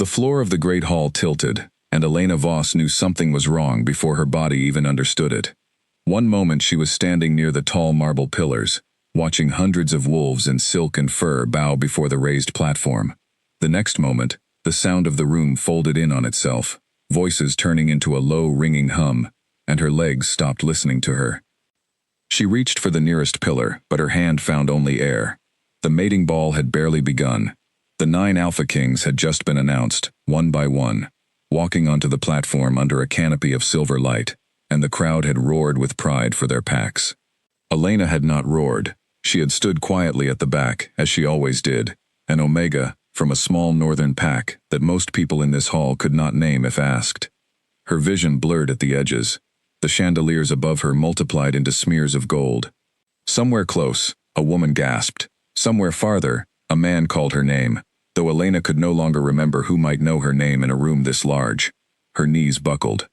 The floor of the great hall tilted, and Elena Voss knew something was wrong before her body even understood it. One moment she was standing near the tall marble pillars, watching hundreds of wolves in silk and fur bow before the raised platform. The next moment, the sound of the room folded in on itself, voices turning into a low ringing hum, and her legs stopped listening to her. She reached for the nearest pillar, but her hand found only air. The mating ball had barely begun. The 9 Alpha Kings had just been announced, one by one, walking onto the platform under a canopy of silver light, and the crowd had roared with pride for their packs. Elena had not roared. She had stood quietly at the back, as she always did, an Omega from a small northern pack that most people in this hall could not name if asked. Her vision blurred at the edges. The chandeliers above her multiplied into smears of gold. Somewhere close, a woman gasped. Somewhere farther, a man called her name, though Elena could no longer remember who might know her name in a room this large. Her knees buckled.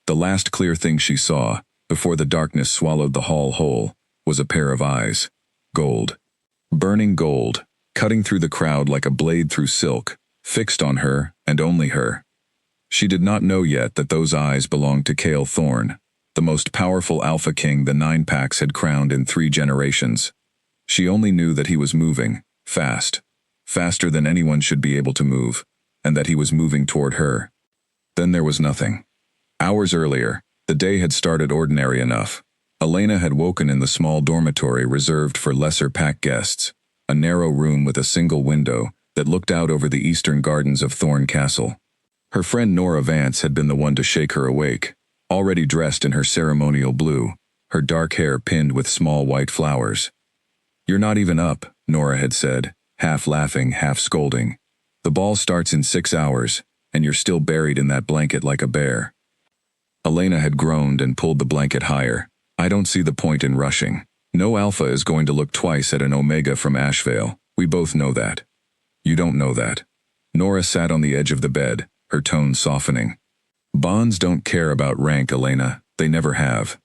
The last clear thing she saw, before the darkness swallowed the hall whole, was a pair of eyes. Gold. Burning gold, cutting through the crowd like a blade through silk, fixed on her and only her. She did not know yet that those eyes belonged to Cale Thorne, the most powerful Alpha King the 9 packs had crowned in 3 generations. She only knew that he was moving, fast, faster than anyone should be able to move, and that he was moving toward her. Then there was nothing. Hours earlier, the day had started ordinary enough. Elena had woken in the small dormitory reserved for lesser pack guests, a narrow room with a single window that looked out over the eastern gardens of Thorne Castle. Her friend Nora Vance had been the one to shake her awake, already dressed in her ceremonial blue, her dark hair pinned with small white flowers. "You're not even up," Nora had said, half laughing, half scolding. "The ball starts in 6 hours, and you're still buried in that blanket like a bear." Elena had groaned and pulled the blanket higher. "I don't see the point in rushing. No Alpha is going to look twice at an Omega from Ashvale. We both know that." "You don't know that." Nora sat on the edge of the bed, her tone softening. "Bonds don't care about rank, Elena. They never have.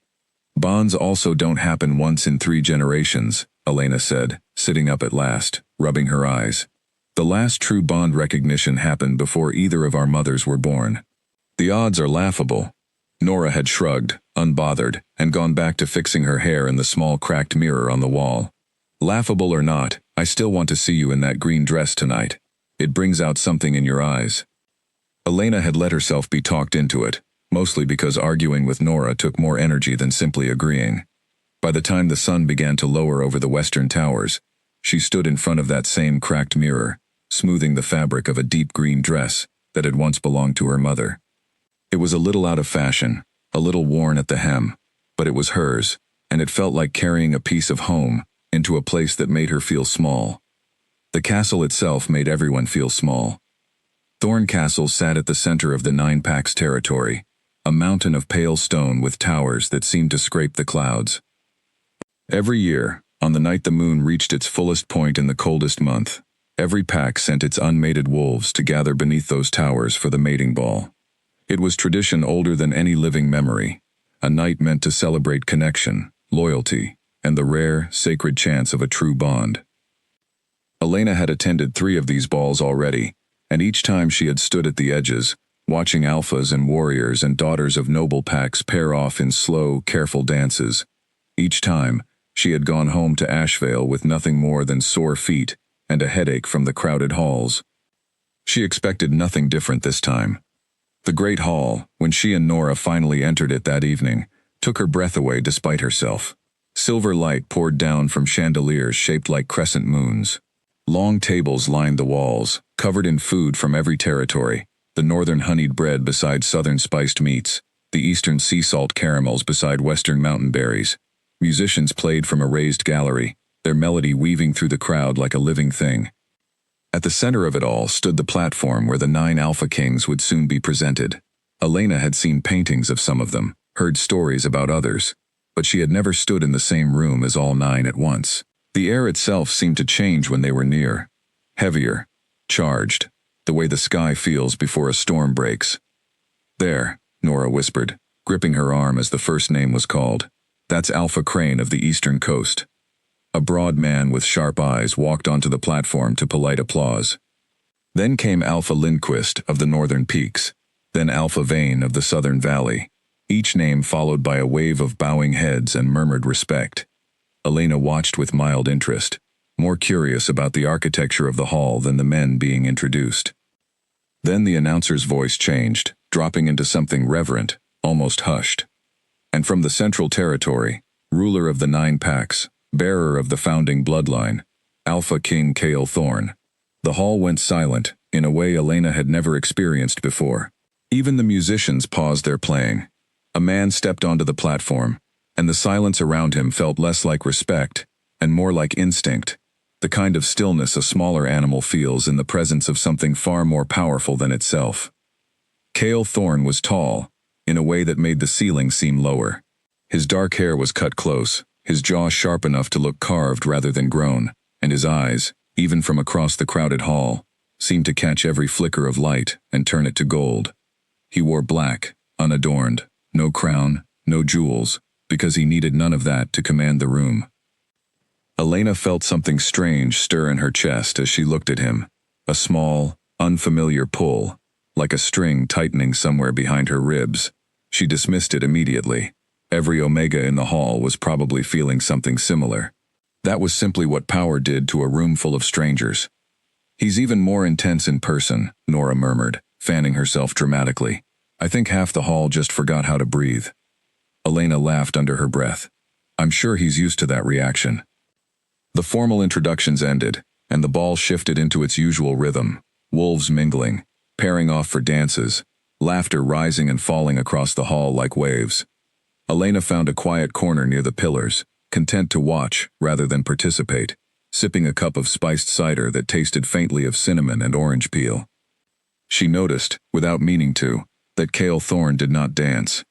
Bonds also don't happen once in 3 generations, Elena said, sitting up at last, rubbing her eyes. "The last true bond recognition happened before either of our mothers were born. The odds are laughable." Nora had shrugged, unbothered, and gone back to fixing her hair in the small cracked mirror on the wall. "Laughable or not, I still want to see you in that green dress tonight. It brings out something in your eyes." Elena had let herself be talked into it, mostly because arguing with Nora took more energy than simply agreeing. By the time the sun began to lower over the western towers, she stood in front of that same cracked mirror, smoothing the fabric of a deep green dress that had once belonged to her mother. It was a little out of fashion, a little worn at the hem, but it was hers, and it felt like carrying a piece of home into a place that made her feel small. The castle itself made everyone feel small. Thorne Castle sat at the center of the 9 packs territory, a mountain of pale stone with towers that seemed to scrape the clouds. Every year, on the night the moon reached its fullest point in the coldest month, every pack sent its unmated wolves to gather beneath those towers for the mating ball. It was tradition older than any living memory, a night meant to celebrate connection, loyalty, and the rare, sacred chance of a true bond. Elena had attended 3 of these balls already, and each time she had stood at the edges, watching alphas and warriors and daughters of noble packs pair off in slow, careful dances. Each time, she had gone home to Ashvale with nothing more than sore feet and a headache from the crowded halls. She expected nothing different this time. The great hall, when she and Nora finally entered it that evening, took her breath away despite herself. Silver light poured down from chandeliers shaped like crescent moons. Long tables lined the walls, covered in food from every territory, the northern honeyed bread beside southern spiced meats, the eastern sea salt caramels beside western mountain berries. Musicians played from a raised gallery, their melody weaving through the crowd like a living thing. At the center of it all stood the platform where the 9 Alpha Kings would soon be presented. Elena had seen paintings of some of them, heard stories about others, but she had never stood in the same room as all 9 at once. The air itself seemed to change when they were near. Heavier, charged, the way the sky feels before a storm breaks. "There," Nora whispered, gripping her arm as the first name was called. "That's Alpha Crane of the eastern coast." A broad man with sharp eyes walked onto the platform to polite applause. Then came Alpha Lindquist of the Northern Peaks, then Alpha Vane of the Southern Valley, each name followed by a wave of bowing heads and murmured respect. Elena watched with mild interest, more curious about the architecture of the hall than the men being introduced. Then the announcer's voice changed, dropping into something reverent, almost hushed. And from the Central Territory, ruler of the 9 Packs, bearer of the founding bloodline, Alpha King Cale Thorn. The hall went silent, in a way Elena had never experienced before. Even the musicians paused their playing. A man stepped onto the platform, and the silence around him felt less like respect, and more like instinct, the kind of stillness a smaller animal feels in the presence of something far more powerful than itself. Cale Thorn was tall, in a way that made the ceiling seem lower. His dark hair was cut close, his jaw sharp enough to look carved rather than grown, and his eyes, even from across the crowded hall, seemed to catch every flicker of light and turn it to gold. He wore black, unadorned, no crown, no jewels, because he needed none of that to command the room. Elena felt something strange stir in her chest as she looked at him, a small, unfamiliar pull, like a string tightening somewhere behind her ribs. She dismissed it immediately. Every Omega in the hall was probably feeling something similar. That was simply what power did to a room full of strangers. He's even more intense in person, Nora murmured, fanning herself dramatically. I think half the hall just forgot how to breathe. Elena laughed under her breath. I'm sure he's used to that reaction. The formal introductions ended, and the ball shifted into its usual rhythm, wolves mingling, pairing off for dances, laughter rising and falling across the hall like waves. Elena found a quiet corner near the pillars, content to watch rather than participate, sipping a cup of spiced cider that tasted faintly of cinnamon and orange peel. She noticed, without meaning to, that Cale Thorn did not dance.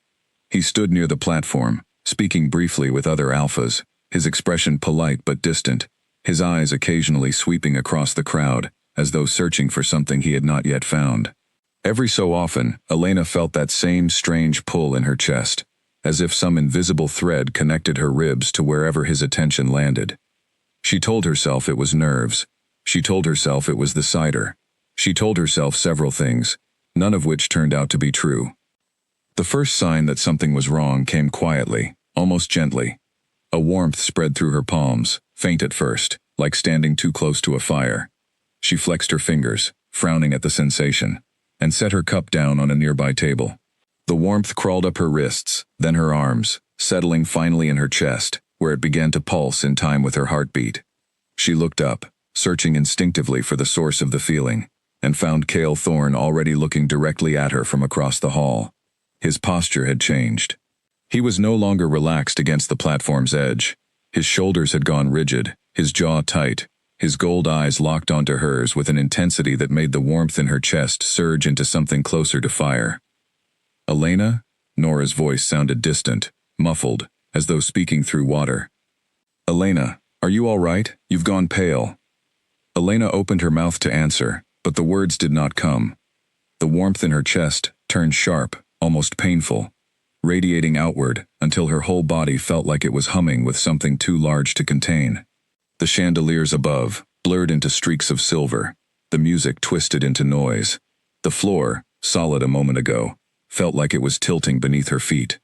He stood near the platform, speaking briefly with other alphas, his expression polite but distant, his eyes occasionally sweeping across the crowd, as though searching for something he had not yet found. Every so often, Elena felt that same strange pull in her chest, as if some invisible thread connected her ribs to wherever his attention landed. She told herself it was nerves. She told herself it was the cider. She told herself several things, none of which turned out to be true. The first sign that something was wrong came quietly, almost gently. A warmth spread through her palms, faint at first, like standing too close to a fire. She flexed her fingers, frowning at the sensation, and set her cup down on a nearby table. The warmth crawled up her wrists, then her arms, settling finally in her chest, where it began to pulse in time with her heartbeat. She looked up, searching instinctively for the source of the feeling, and found Cale Thorn already looking directly at her from across the hall. His posture had changed. He was no longer relaxed against the platform's edge. His shoulders had gone rigid, his jaw tight, his gold eyes locked onto hers with an intensity that made the warmth in her chest surge into something closer to fire. Elena? Nora's voice sounded distant, muffled, as though speaking through water. Elena, are you all right? You've gone pale. Elena opened her mouth to answer, but the words did not come. The warmth in her chest turned sharp, almost painful, radiating outward until her whole body felt like it was humming with something too large to contain. The chandeliers above blurred into streaks of silver. The music twisted into noise. The floor, solid a moment ago, felt like it was tilting beneath her feet.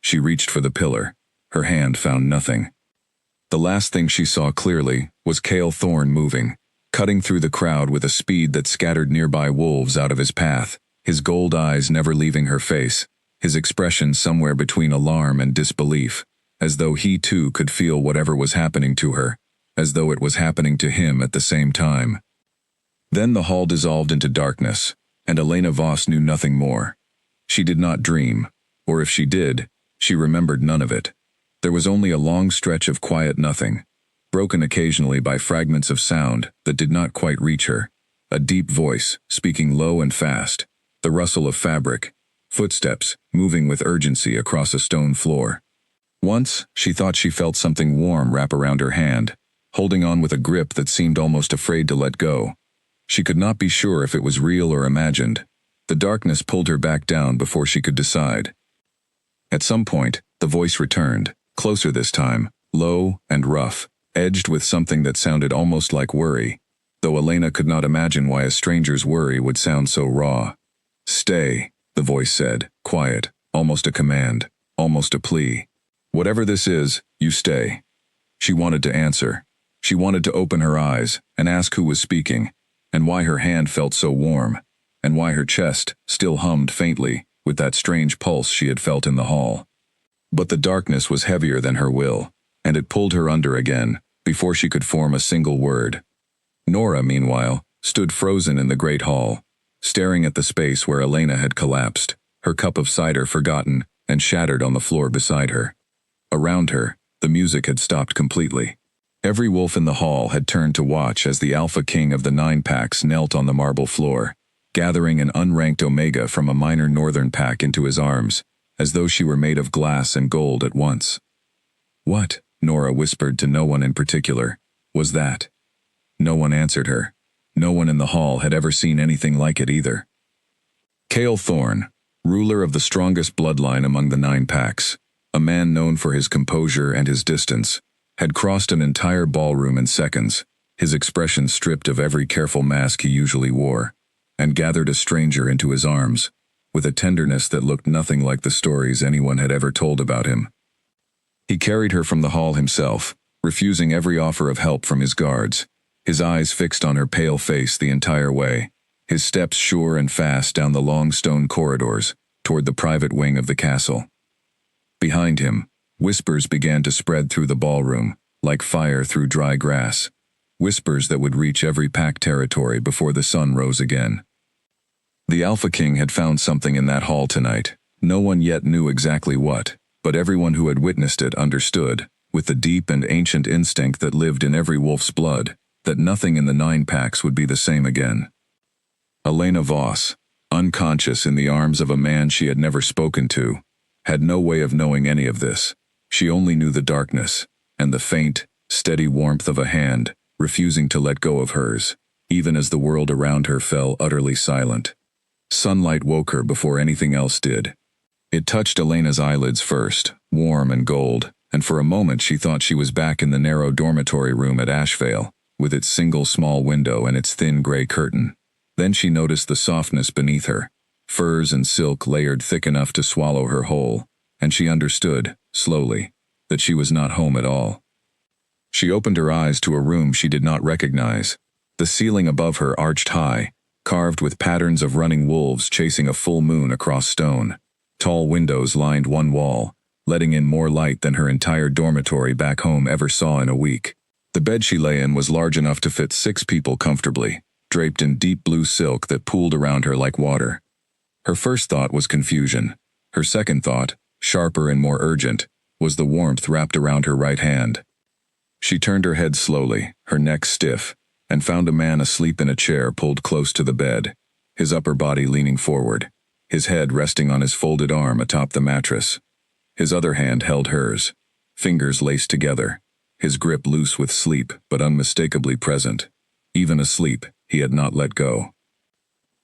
She reached for the pillar. Her hand found nothing. The last thing she saw clearly was Cale Thorn moving, cutting through the crowd with a speed that scattered nearby wolves out of his path, his gold eyes never leaving her face, his expression somewhere between alarm and disbelief, as though he too could feel whatever was happening to her, as though it was happening to him at the same time. Then the hall dissolved into darkness, and Elena Voss knew nothing more. She did not dream, or if she did, she remembered none of it. There was only a long stretch of quiet nothing, broken occasionally by fragments of sound that did not quite reach her, a deep voice speaking low and fast, the rustle of fabric, footsteps moving with urgency across a stone floor. Once, she thought she felt something warm wrap around her hand, holding on with a grip that seemed almost afraid to let go. She could not be sure if it was real or imagined. The darkness pulled her back down before she could decide. At some point, the voice returned, closer this time, low and rough, edged with something that sounded almost like worry. though Elena could not imagine why a stranger's worry would sound so raw. "Stay," the voice said, quiet, almost a command, almost a plea. "Whatever this is, you stay." She wanted to answer. She wanted to open her eyes and ask who was speaking, and why her hand felt so warm, and why her chest still hummed faintly with that strange pulse she had felt in the hall. But the darkness was heavier than her will, and it pulled her under again before she could form a single word. Nora, meanwhile, stood frozen in the great hall, staring at the space where Elena had collapsed, her cup of cider forgotten and shattered on the floor beside her. Around her, the music had stopped completely. Every wolf in the hall had turned to watch as the Alpha King of the 9 packs knelt on the marble floor, gathering an unranked Omega from a minor northern pack into his arms, as though she were made of glass and gold at once. What, Nora whispered to no one in particular, was that? No one answered her. No one in the hall had ever seen anything like it either. Cale Thorne, ruler of the strongest bloodline among the 9 packs, a man known for his composure and his distance, had crossed an entire ballroom in seconds, his expression stripped of every careful mask he usually wore, and gathered a stranger into his arms, with a tenderness that looked nothing like the stories anyone had ever told about him. He carried her from the hall himself, refusing every offer of help from his guards, his eyes fixed on her pale face the entire way, his steps sure and fast down the long stone corridors toward the private wing of the castle. Behind him, whispers began to spread through the ballroom, like fire through dry grass, whispers that would reach every pack territory before the sun rose again. The Alpha King had found something in that hall tonight. No one yet knew exactly what, but everyone who had witnessed it understood, with the deep and ancient instinct that lived in every wolf's blood, that nothing in the 9 packs would be the same again. Elena Voss, unconscious in the arms of a man she had never spoken to, had no way of knowing any of this. She only knew the darkness, and the faint, steady warmth of a hand, refusing to let go of hers, even as the world around her fell utterly silent. Sunlight woke her before anything else did. It touched Elena's eyelids first, warm and gold, and for a moment she thought she was back in the narrow dormitory room at Ashvale, with its single small window and its thin gray curtain. Then she noticed the softness beneath her, furs and silk layered thick enough to swallow her whole, and she understood, slowly, that she was not home at all. She opened her eyes to a room she did not recognize. The ceiling above her arched high, carved with patterns of running wolves chasing a full moon across stone. Tall windows lined one wall, letting in more light than her entire dormitory back home ever saw in a week. The bed she lay in was large enough to fit 6 people comfortably, draped in deep blue silk that pooled around her like water. Her first thought was confusion. Her second thought, sharper and more urgent, was the warmth wrapped around her right hand. She turned her head slowly, her neck stiff, and found a man asleep in a chair pulled close to the bed, his upper body leaning forward, his head resting on his folded arm atop the mattress. His other hand held hers, fingers laced together, his grip loose with sleep but unmistakably present. Even asleep, he had not let go.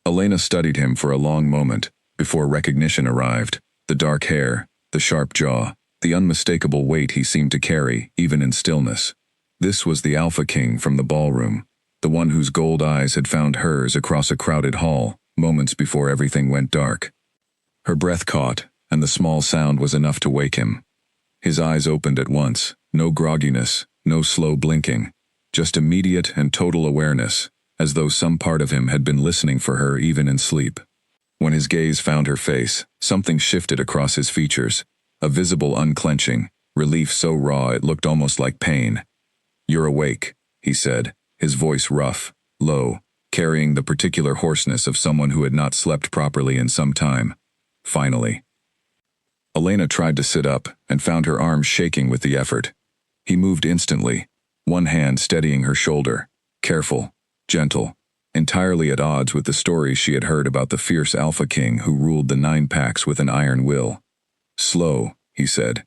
Elena studied him for a long moment, before recognition arrived, the dark hair, the sharp jaw, the unmistakable weight he seemed to carry, even in stillness. This was the Alpha King from the ballroom, the one whose gold eyes had found hers across a crowded hall, moments before everything went dark. Her breath caught, and the small sound was enough to wake him. His eyes opened at once, no grogginess, no slow blinking, just immediate and total awareness, as though some part of him had been listening for her even in sleep. When his gaze found her face, something shifted across his features, a visible unclenching, relief so raw it looked almost like pain. "You're awake," he said, his voice rough, low, carrying the particular hoarseness of someone who had not slept properly in some time. Finally. Elena tried to sit up and found her arms shaking with the effort. He moved instantly, one hand steadying her shoulder, careful, gentle, entirely at odds with the stories she had heard about the fierce Alpha King who ruled the 9 packs with an iron will. "Slow," he said.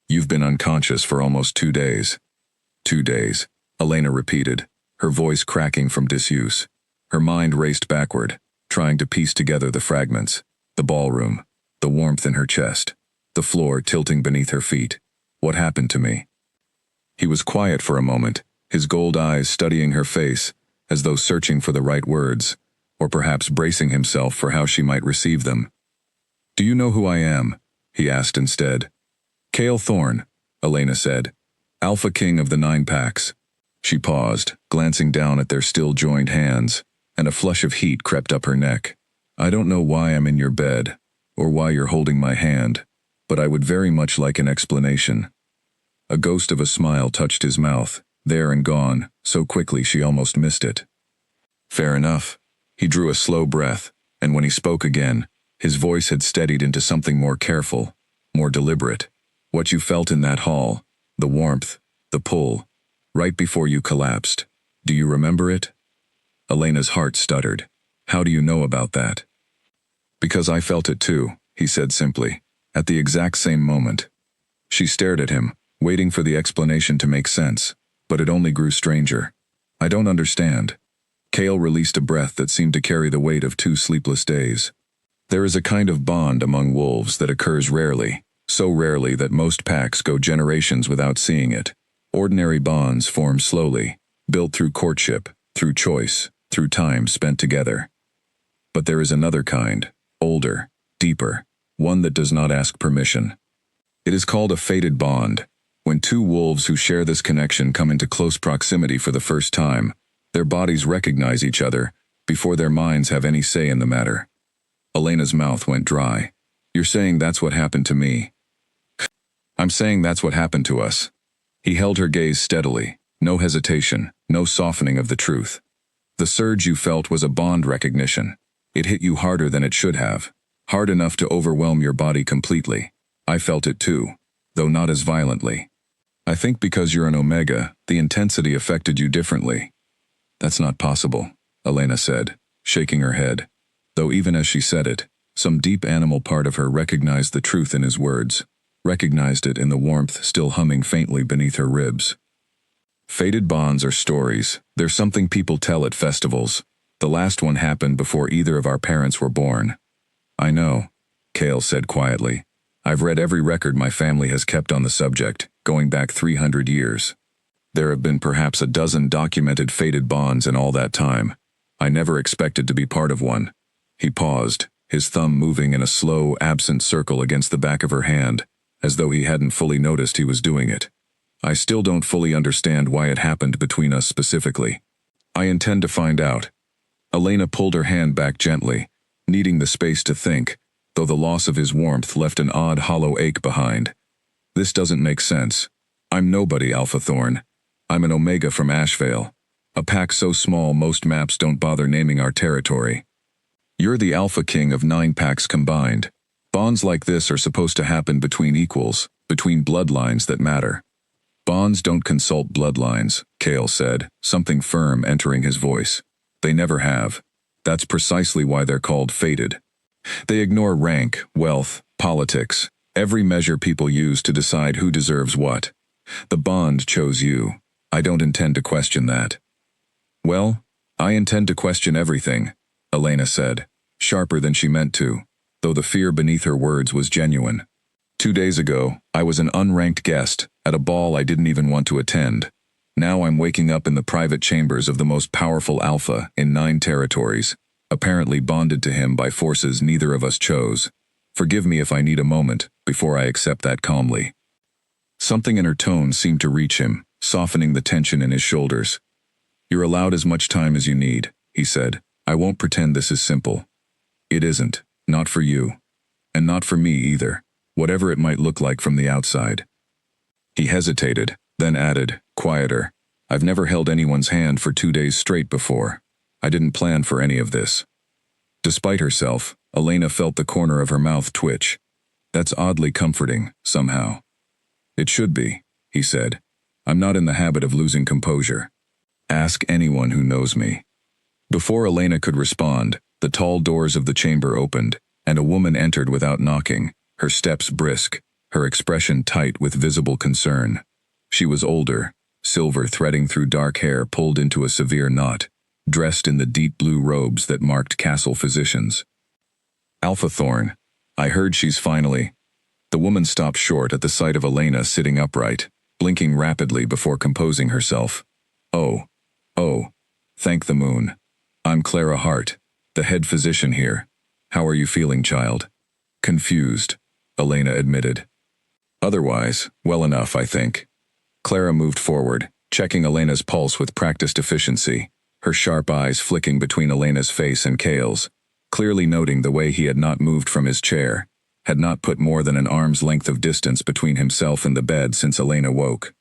"You've been unconscious for almost 2 days." 2 days, Elena repeated, her voice cracking from disuse. Her mind raced backward, trying to piece together the fragments, the ballroom, the warmth in her chest, the floor tilting beneath her feet. What happened to me? He was quiet for a moment, his gold eyes studying her face, as though searching for the right words, or perhaps bracing himself for how she might receive them. "Do you know who I am?" he asked instead. "Cale Thorne," Elena said. "Alpha King of the 9 Packs." She paused, glancing down at their still joined hands, and a flush of heat crept up her neck. "I don't know why I'm in your bed, or why you're holding my hand, but I would very much like an explanation." A ghost of a smile touched his mouth, there and gone, so quickly she almost missed it. "Fair enough." He drew a slow breath, and when he spoke again, his voice had steadied into something more careful, more deliberate. "What you felt in that hall, the warmth, the pull, right before you collapsed, do you remember it?" Elena's heart stuttered. "How do you know about that?" "Because I felt it too," he said simply, "at the exact same moment." She stared at him, waiting for the explanation to make sense, but it only grew stranger. "I don't understand." Cale released a breath that seemed to carry the weight of 2 sleepless days. "There is a kind of bond among wolves that occurs rarely, so rarely that most packs go generations without seeing it. Ordinary bonds form slowly, built through courtship, through choice, through time spent together. But there is another kind, older, deeper, one that does not ask permission. It is called a fated bond. When 2 wolves who share this connection come into close proximity for the first time, their bodies recognize each other before their minds have any say in the matter." Elena's mouth went dry. "You're saying that's what happened to me?" "I'm saying that's what happened to us." He held her gaze steadily, no hesitation, no softening of the truth. "The surge you felt was a bond recognition. It hit you harder than it should have, hard enough to overwhelm your body completely. I felt it too, though not as violently. I think because you're an Omega, the intensity affected you differently." "That's not possible," Elena said, shaking her head, though even as she said it, some deep animal part of her recognized the truth in his words, recognized it in the warmth still humming faintly beneath her ribs. "Fated bonds are stories. They're something people tell at festivals. The last one happened before either of our parents were born." "I know," Cale said quietly. "I've read every record my family has kept on the subject, going back 300 years. There have been perhaps a dozen documented fated bonds in all that time. I never expected to be part of one." He paused, his thumb moving in a slow, absent circle against the back of her hand, as though he hadn't fully noticed he was doing it. "I still don't fully understand why it happened between us specifically. I intend to find out." Elena pulled her hand back gently, needing the space to think, though the loss of his warmth left an odd hollow ache behind. "This doesn't make sense. I'm nobody, Alpha Thorne. I'm an Omega from Ashvale, a pack so small most maps don't bother naming our territory. You're the Alpha King of 9 packs combined. Bonds like this are supposed to happen between equals, between bloodlines that matter." "Bonds don't consult bloodlines," Cale said, something firm entering his voice. "They never have. That's precisely why they're called fated. They ignore rank, wealth, politics, every measure people use to decide who deserves what. The bond chose you. I don't intend to question that." "Well, I intend to question everything," Elena said, sharper than she meant to, though the fear beneath her words was genuine. 2 days ago, I was an unranked guest at a ball I didn't even want to attend. Now I'm waking up in the private chambers of the most powerful Alpha in 9 territories, apparently bonded to him by forces neither of us chose. Forgive me if I need a moment before I accept that calmly." Something in her tone seemed to reach him, softening the tension in his shoulders. "You're allowed as much time as you need," he said. "I won't pretend this is simple. It isn't, not for you. And not for me either, whatever it might look like from the outside." He hesitated, then added, quieter, "I've never held anyone's hand for 2 days straight before. I didn't plan for any of this." Despite herself, Elena felt the corner of her mouth twitch. "That's oddly comforting, somehow." "It should be," he said. "I'm not in the habit of losing composure. Ask anyone who knows me." Before Elena could respond, the tall doors of the chamber opened, and a woman entered without knocking, her steps brisk, her expression tight with visible concern. She was older, silver threading through dark hair pulled into a severe knot, dressed in the deep blue robes that marked castle physicians. "Alpha Thorne, I heard she's finally—" The woman stopped short at the sight of Elena sitting upright, blinking rapidly before composing herself. Oh, Thank the moon. I'm Clara Hart, the head physician here. How are you feeling, child? Confused, Elena admitted. Otherwise, well enough, I think. Clara moved forward, checking Elena's pulse with practiced efficiency, her sharp eyes flicking between Elena's face and Cale's, clearly noting the way he had not moved from his chair, had not put more than an arm's length of distance between himself and the bed since Elena woke.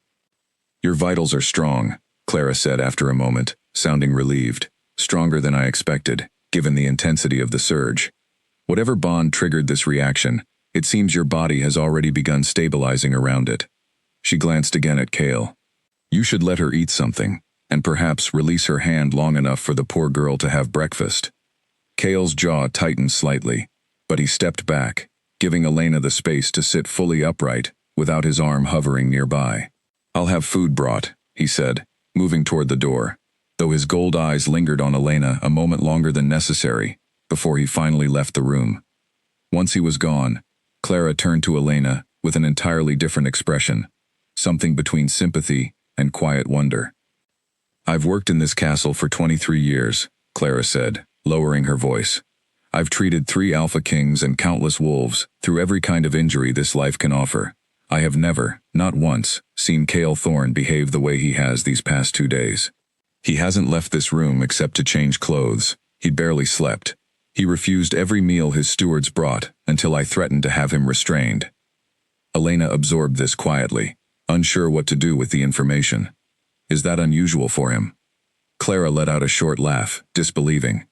Your vitals are strong, Clara said after a moment, sounding relieved. Stronger than I expected, given the intensity of the surge. Whatever bond triggered this reaction, it seems your body has already begun stabilizing around it. She glanced again at Cale. You should let her eat something, and perhaps release her hand long enough for the poor girl to have breakfast. Cale's jaw tightened slightly, but he stepped back, giving Elena the space to sit fully upright, without his arm hovering nearby. I'll have food brought, he said, moving toward the door, though his gold eyes lingered on Elena a moment longer than necessary, before he finally left the room. Once he was gone, Clara turned to Elena with an entirely different expression, something between sympathy and quiet wonder. I've worked in this castle for 23 years, Clara said, lowering her voice. I've treated 3 Alpha Kings and countless wolves through every kind of injury this life can offer. I have never, not once, seen Cale Thorne behave the way he has these past 2 days. He hasn't left this room except to change clothes. He barely slept. He refused every meal his stewards brought until I threatened to have him restrained. Elena absorbed this quietly, unsure what to do with the information. Is that unusual for him? Clara let out a short laugh, disbelieving.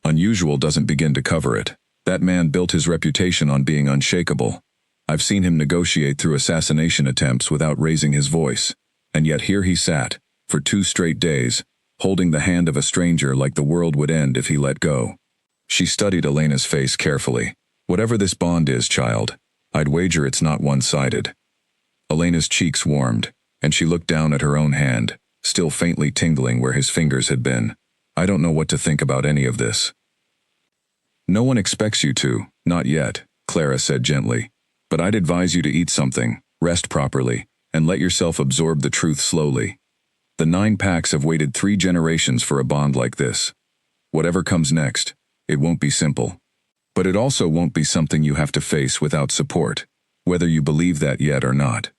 Unusual doesn't begin to cover it. That man built his reputation on being unshakable. I've seen him negotiate through assassination attempts without raising his voice, and yet here he sat, for 2 straight days, holding the hand of a stranger like the world would end if he let go. She studied Elena's face carefully. Whatever this bond is, child, I'd wager it's not one-sided. Elena's cheeks warmed, and she looked down at her own hand, still faintly tingling where his fingers had been. I don't know what to think about any of this. No one expects you to, not yet, Clara said gently. But I'd advise you to eat something, rest properly, and let yourself absorb the truth slowly. The 9 packs have waited 3 generations for a bond like this. Whatever comes next, it won't be simple. But it also won't be something you have to face without support, whether you believe that yet or not.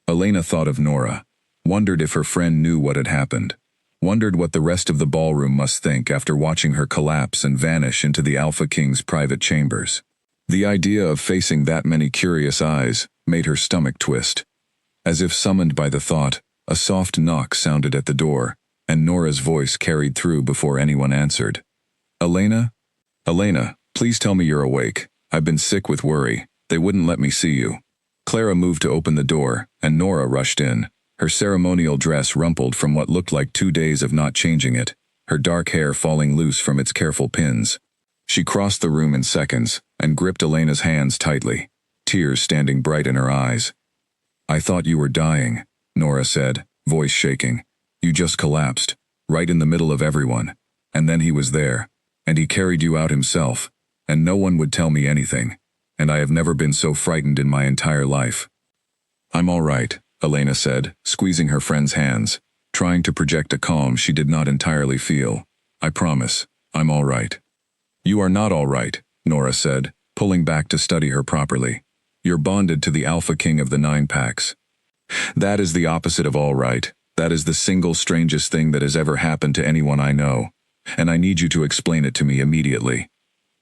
Elena thought of Nora, wondered if her friend knew what had happened, wondered what the rest of the ballroom must think after watching her collapse and vanish into the Alpha King's private chambers. The idea of facing that many curious eyes made her stomach twist. As if summoned by the thought, a soft knock sounded at the door, and Nora's voice carried through before anyone answered. Elena? Elena, please tell me you're awake. I've been sick with worry. They wouldn't let me see you. Clara moved to open the door, and Nora rushed in, her ceremonial dress rumpled from what looked like 2 days of not changing it, her dark hair falling loose from its careful pins. She crossed the room in seconds and gripped Elena's hands tightly, tears standing bright in her eyes. I thought you were dying, Nora said, voice shaking. You just collapsed, right in the middle of everyone. And then he was there, and he carried you out himself, and no one would tell me anything, and I have never been so frightened in my entire life. I'm all right, Elena said, squeezing her friend's hands, trying to project a calm she did not entirely feel. I promise, I'm all right. You are not all right, Nora said, pulling back to study her properly. You're bonded to the Alpha King of the 9 packs. That is the opposite of all right. That is the single strangest thing that has ever happened to anyone I know, and I need you to explain it to me immediately.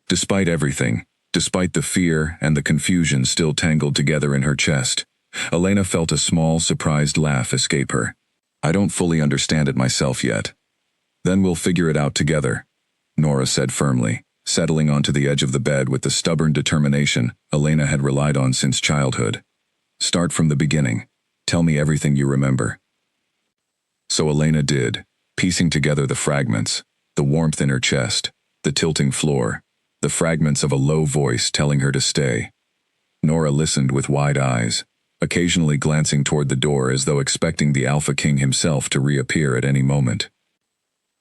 Despite everything, despite the fear and the confusion still tangled together in her chest, Elena felt a small, surprised laugh escape her. I don't fully understand it myself yet. Then we'll figure it out together, Nora said firmly, settling onto the edge of the bed with the stubborn determination Elena had relied on since childhood. Start from the beginning. Tell me everything you remember. So Elena did, piecing together the fragments, the warmth in her chest, the tilting floor, the fragments of a low voice telling her to stay. Nora listened with wide eyes, occasionally glancing toward the door as though expecting the Alpha King himself to reappear at any moment.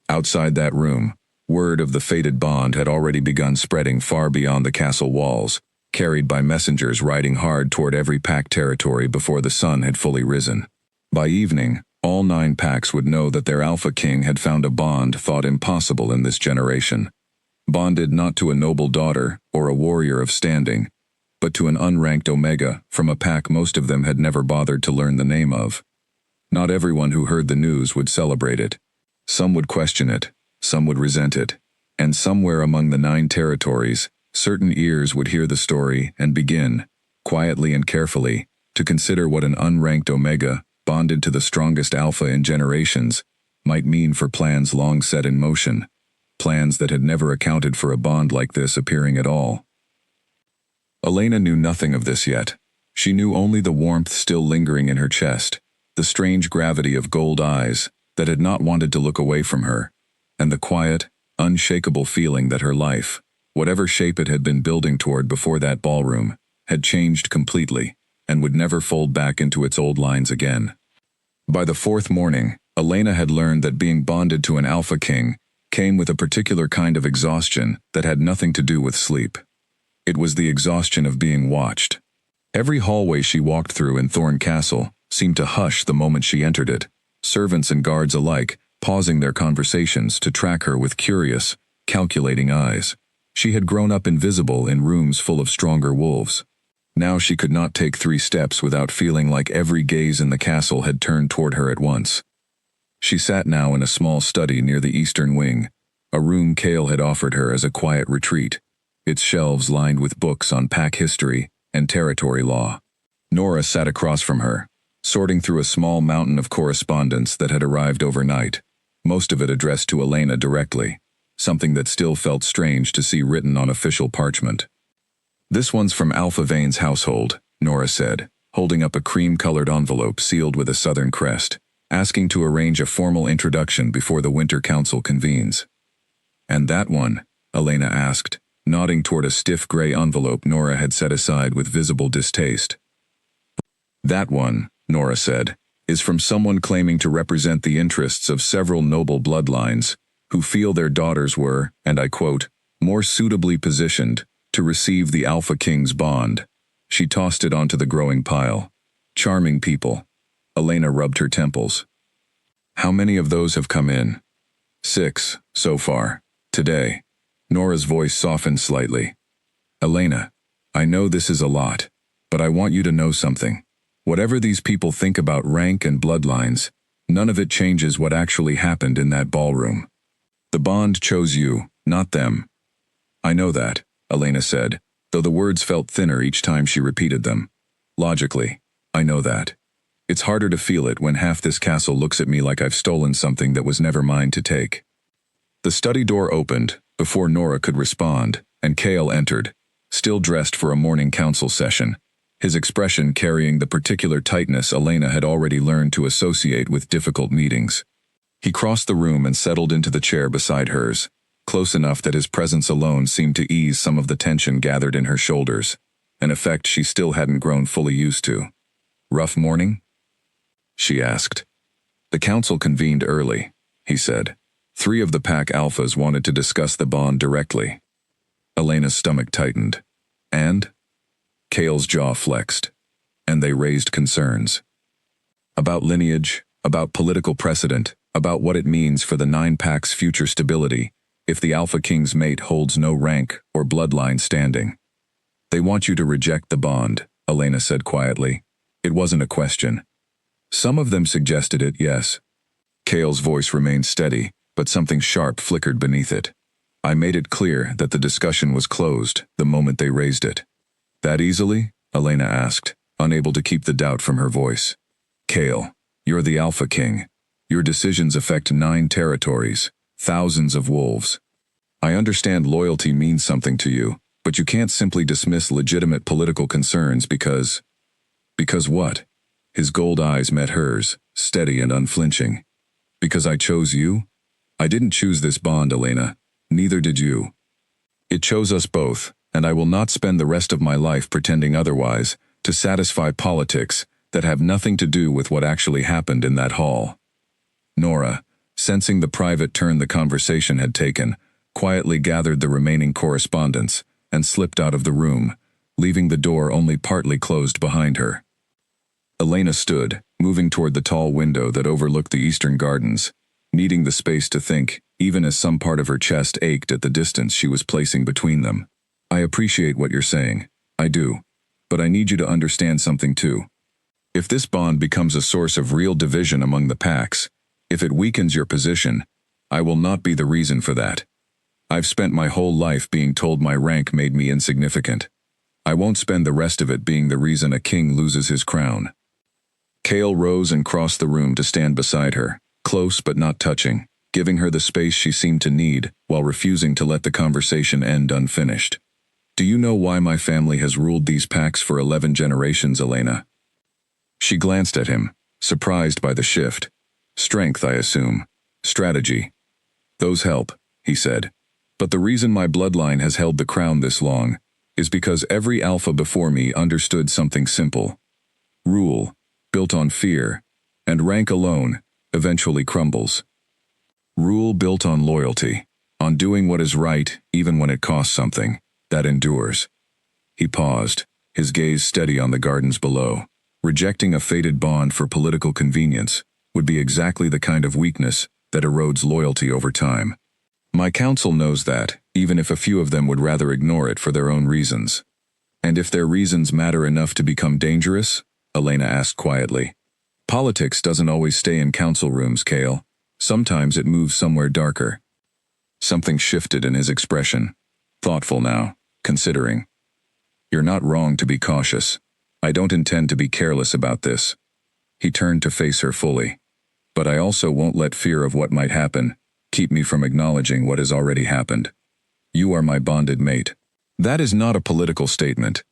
Outside that room, word of the fated bond had already begun spreading far beyond the castle walls, carried by messengers riding hard toward every pack territory before the sun had fully risen. By evening, All 9 packs would know that their Alpha King had found a bond thought impossible in this generation. Bonded not to a noble daughter or a warrior of standing, but to an unranked Omega from a pack most of them had never bothered to learn the name of. Not everyone who heard the news would celebrate it. Some would question it, some would resent it, and somewhere among the 9 territories, certain ears would hear the story and begin, quietly and carefully, to consider what an unranked Omega, bonded to the strongest Alpha in generations, might mean for plans long set in motion, plans that had never accounted for a bond like this appearing at all. Elena knew nothing of this yet. She knew only the warmth still lingering in her chest, the strange gravity of gold eyes that had not wanted to look away from her, and the quiet, unshakable feeling that her life, whatever shape it had been building toward before that ballroom, had changed completely and would never fold back into its old lines again. By the 4th morning, Elena had learned that being bonded to an Alpha King came with a particular kind of exhaustion that had nothing to do with sleep. It was the exhaustion of being watched. Every hallway she walked through in Thorn Castle seemed to hush the moment she entered it, servants and guards alike pausing their conversations to track her with curious, calculating eyes. She had grown up invisible in rooms full of stronger wolves. Now she could not take 3 steps without feeling like every gaze in the castle had turned toward her at once. She sat now in a small study near the eastern wing, a room Cale had offered her as a quiet retreat, its shelves lined with books on pack history and territory law. Nora sat across from her, sorting through a small mountain of correspondence that had arrived overnight, most of it addressed to Elena directly, something that still felt strange to see written on official parchment. "This one's from Alpha Vane's household," Nora said, holding up a cream-colored envelope sealed with a southern crest, asking to arrange a formal introduction before the Winter Council convenes. "And that one?" Elena asked, nodding toward a stiff gray envelope Nora had set aside with visible distaste. "That one," Nora said, "is from someone claiming to represent the interests of several noble bloodlines who feel their daughters were, and I quote, more suitably positioned to receive the Alpha King's bond." She tossed it onto the growing pile. "Charming people." Elena rubbed her temples. "How many of those have come in?" 6, so far. Today. Nora's voice softened slightly. "Elena, I know this is a lot, but I want you to know something. Whatever these people think about rank and bloodlines, none of it changes what actually happened in that ballroom. The bond chose you, not them." "I know that," Elena said, though the words felt thinner each time she repeated them. "Logically, I know that. It's harder to feel it when half this castle looks at me like I've stolen something that was never mine to take." The study door opened before Nora could respond, and Cale entered, still dressed for a morning council session, his expression carrying the particular tightness Elena had already learned to associate with difficult meetings. He crossed the room and settled into the chair beside hers, close enough that his presence alone seemed to ease some of the tension gathered in her shoulders, an effect she still hadn't grown fully used to. "Rough morning?" she asked. "The council convened early," he said. 3 of the pack alphas wanted to discuss the bond directly. Elena's stomach tightened. "And?" Cale's jaw flexed. "And they raised concerns. About lineage, about political precedent, about what it means for the 9 pack's future stability if the Alpha King's mate holds no rank or bloodline standing. They want you to reject the bond," Elena said quietly. It wasn't a question. "Some of them suggested it, yes." Cale's voice remained steady, but something sharp flickered beneath it. "I made it clear that the discussion was closed the moment they raised it." "That easily?" Elena asked, unable to keep the doubt from her voice. "Cale, you're the Alpha King. Your decisions affect 9 territories, thousands of wolves. I understand loyalty means something to you, but you can't simply dismiss legitimate political concerns because... Because what?" His gold eyes met hers, steady and unflinching. "Because I chose you? I didn't choose this bond, Elena. Neither did you. It chose us both, and I will not spend the rest of my life pretending otherwise to satisfy politics that have nothing to do with what actually happened in that hall." Nora, sensing the private turn the conversation had taken, quietly gathered the remaining correspondence and slipped out of the room, leaving the door only partly closed behind her. Elena stood, moving toward the tall window that overlooked the eastern gardens, needing the space to think, even as some part of her chest ached at the distance she was placing between them. I appreciate what you're saying. I do. But I need you to understand something too. If this bond becomes a source of real division among the packs, if it weakens your position, I will not be the reason for that. I've spent my whole life being told my rank made me insignificant. I won't spend the rest of it being the reason a king loses his crown. Kale rose and crossed the room to stand beside her, close but not touching, giving her the space she seemed to need while refusing to let the conversation end unfinished. Do you know why my family has ruled these packs for 11 generations, Elena? She glanced at him, surprised by the shift. Strength, I assume. Strategy. Those help, he said. But the reason my bloodline has held the crown this long is because every alpha before me understood something simple. Rule, built on fear, and rank alone, eventually crumbles. Rule built on loyalty, on doing what is right even when it costs something, that endures. He paused, his gaze steady on the gardens below. Rejecting a fated bond for political convenience would be exactly the kind of weakness that erodes loyalty over time. My council knows that, even if a few of them would rather ignore it for their own reasons. And if their reasons matter enough to become dangerous? Elena asked quietly. Politics doesn't always stay in council rooms, Kale. Sometimes it moves somewhere darker. Something shifted in his expression. Thoughtful now, considering. You're not wrong to be cautious. I don't intend to be careless about this. He turned to face her fully. But I also won't let fear of what might happen keep me from acknowledging what has already happened. You are my bonded mate. That is not a political statement.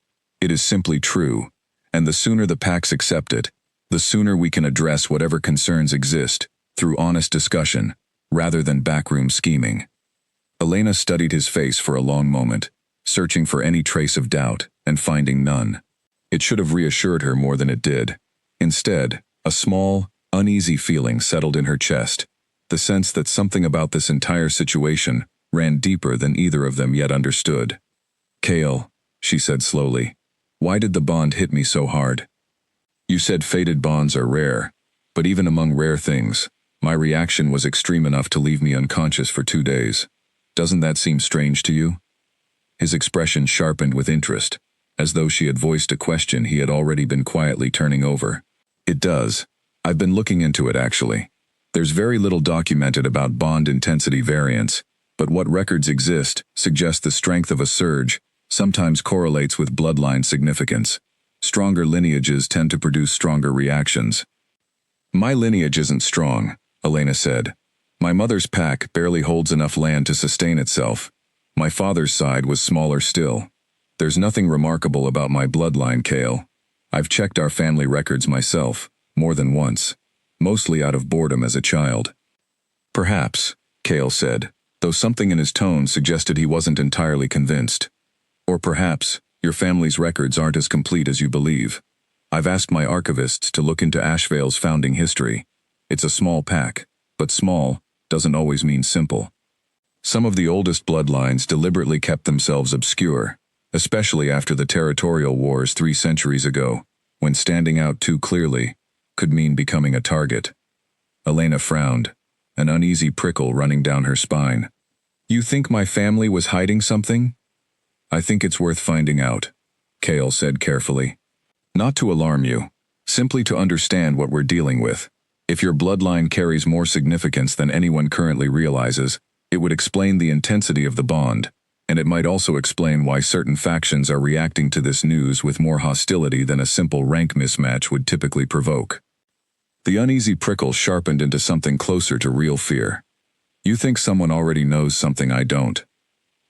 It is simply true, and the sooner the packs accept it, the sooner we can address whatever concerns exist through honest discussion, rather than backroom scheming. Elena studied his face for a long moment, searching for any trace of doubt and finding none. It should have reassured her more than it did. Instead, a small, uneasy feeling settled in her chest, the sense that something about this entire situation ran deeper than either of them yet understood. Kale, she said slowly, why did the bond hit me so hard? You said fated bonds are rare, but even among rare things, my reaction was extreme enough to leave me unconscious for 2 days. Doesn't that seem strange to you? His expression sharpened with interest, as though she had voiced a question he had already been quietly turning over. It does. I've been looking into it, actually. There's very little documented about bond intensity variance, but what records exist suggest the strength of a surge sometimes correlates with bloodline significance. Stronger lineages tend to produce stronger reactions. My lineage isn't strong, Elena said. My mother's pack barely holds enough land to sustain itself. My father's side was smaller still. There's nothing remarkable about my bloodline, Kale. I've checked our family records myself, more than once, mostly out of boredom as a child. Perhaps, Kale said, though something in his tone suggested he wasn't entirely convinced. Or perhaps, your family's records aren't as complete as you believe. I've asked my archivists to look into Ashvale's founding history. It's a small pack, but small doesn't always mean simple. Some of the oldest bloodlines deliberately kept themselves obscure, especially after the territorial wars 3 centuries ago, when standing out too clearly could mean becoming a target. Elena frowned, an uneasy prickle running down her spine. You think my family was hiding something? I think it's worth finding out, Kale said carefully. Not to alarm you, simply to understand what we're dealing with. If your bloodline carries more significance than anyone currently realizes, it would explain the intensity of the bond, and it might also explain why certain factions are reacting to this news with more hostility than a simple rank mismatch would typically provoke. The uneasy prickle sharpened into something closer to real fear. You think someone already knows something I don't.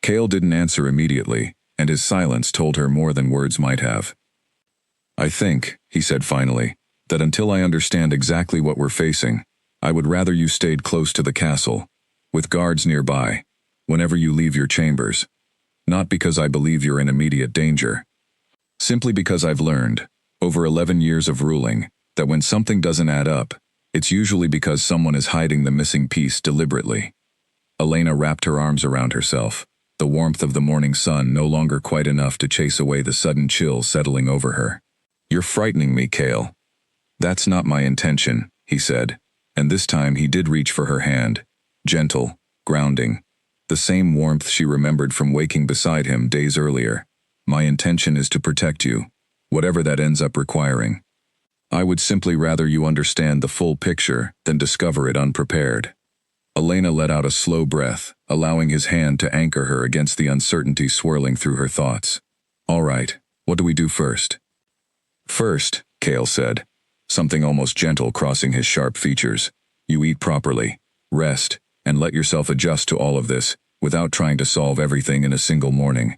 Kale didn't answer immediately, and his silence told her more than words might have. I think, he said finally, that until I understand exactly what we're facing, I would rather you stayed close to the castle, with guards nearby, whenever you leave your chambers. Not because I believe you're in immediate danger. Simply because I've learned, over 11 years of ruling, that when something doesn't add up, it's usually because someone is hiding the missing piece deliberately. Elena wrapped her arms around herself, the warmth of the morning sun no longer quite enough to chase away the sudden chill settling over her. You're frightening me, Kale. "That's not my intention," he said, and this time he did reach for her hand. Gentle, grounding. The same warmth she remembered from waking beside him days earlier. "My intention is to protect you, whatever that ends up requiring. I would simply rather you understand the full picture than discover it unprepared." Elena let out a slow breath, allowing his hand to anchor her against the uncertainty swirling through her thoughts. "All right, what do we do first?" "First," Cale said, something almost gentle crossing his sharp features, "you eat properly, rest, and let yourself adjust to all of this, without trying to solve everything in a single morning.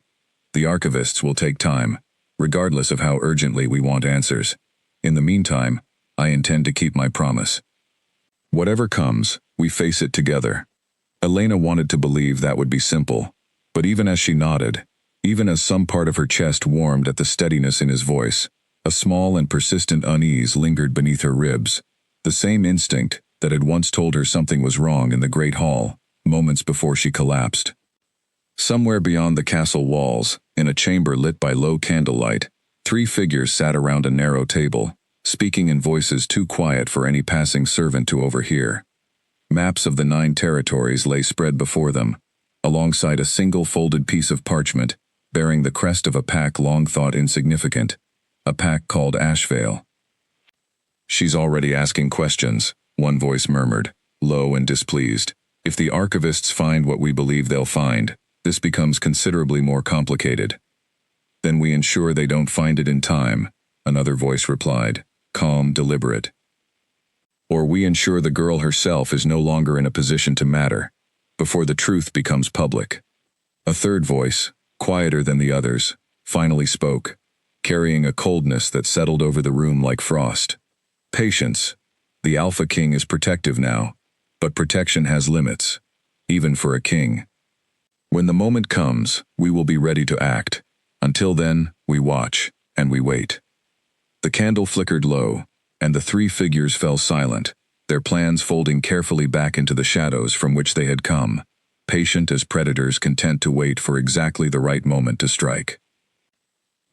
The archivists will take time, regardless of how urgently we want answers. In the meantime, I intend to keep my promise. Whatever comes, we face it together." Elena wanted to believe that would be simple, but even as she nodded, even as some part of her chest warmed at the steadiness in his voice, a small and persistent unease lingered beneath her ribs, the same instinct that had once told her something was wrong in the Great Hall, moments before she collapsed. Somewhere beyond the castle walls, in a chamber lit by low candlelight, 3 figures sat around a narrow table, speaking in voices too quiet for any passing servant to overhear. Maps of the 9 territories lay spread before them, alongside a single folded piece of parchment, bearing the crest of a pack long thought insignificant, a pack called Ashvale. "She's already asking questions," one voice murmured, low and displeased. "If the archivists find what we believe they'll find, this becomes considerably more complicated." "Then we ensure they don't find it in time," another voice replied, calm, deliberate. "Or we ensure the girl herself is no longer in a position to matter, before the truth becomes public." A third voice, quieter than the others, finally spoke, carrying a coldness that settled over the room like frost. "Patience. The Alpha King is protective now, but protection has limits, even for a king. When the moment comes, we will be ready to act. Until then, we watch, and we wait." The candle flickered low, and the 3 figures fell silent, their plans folding carefully back into the shadows from which they had come, patient as predators content to wait for exactly the right moment to strike.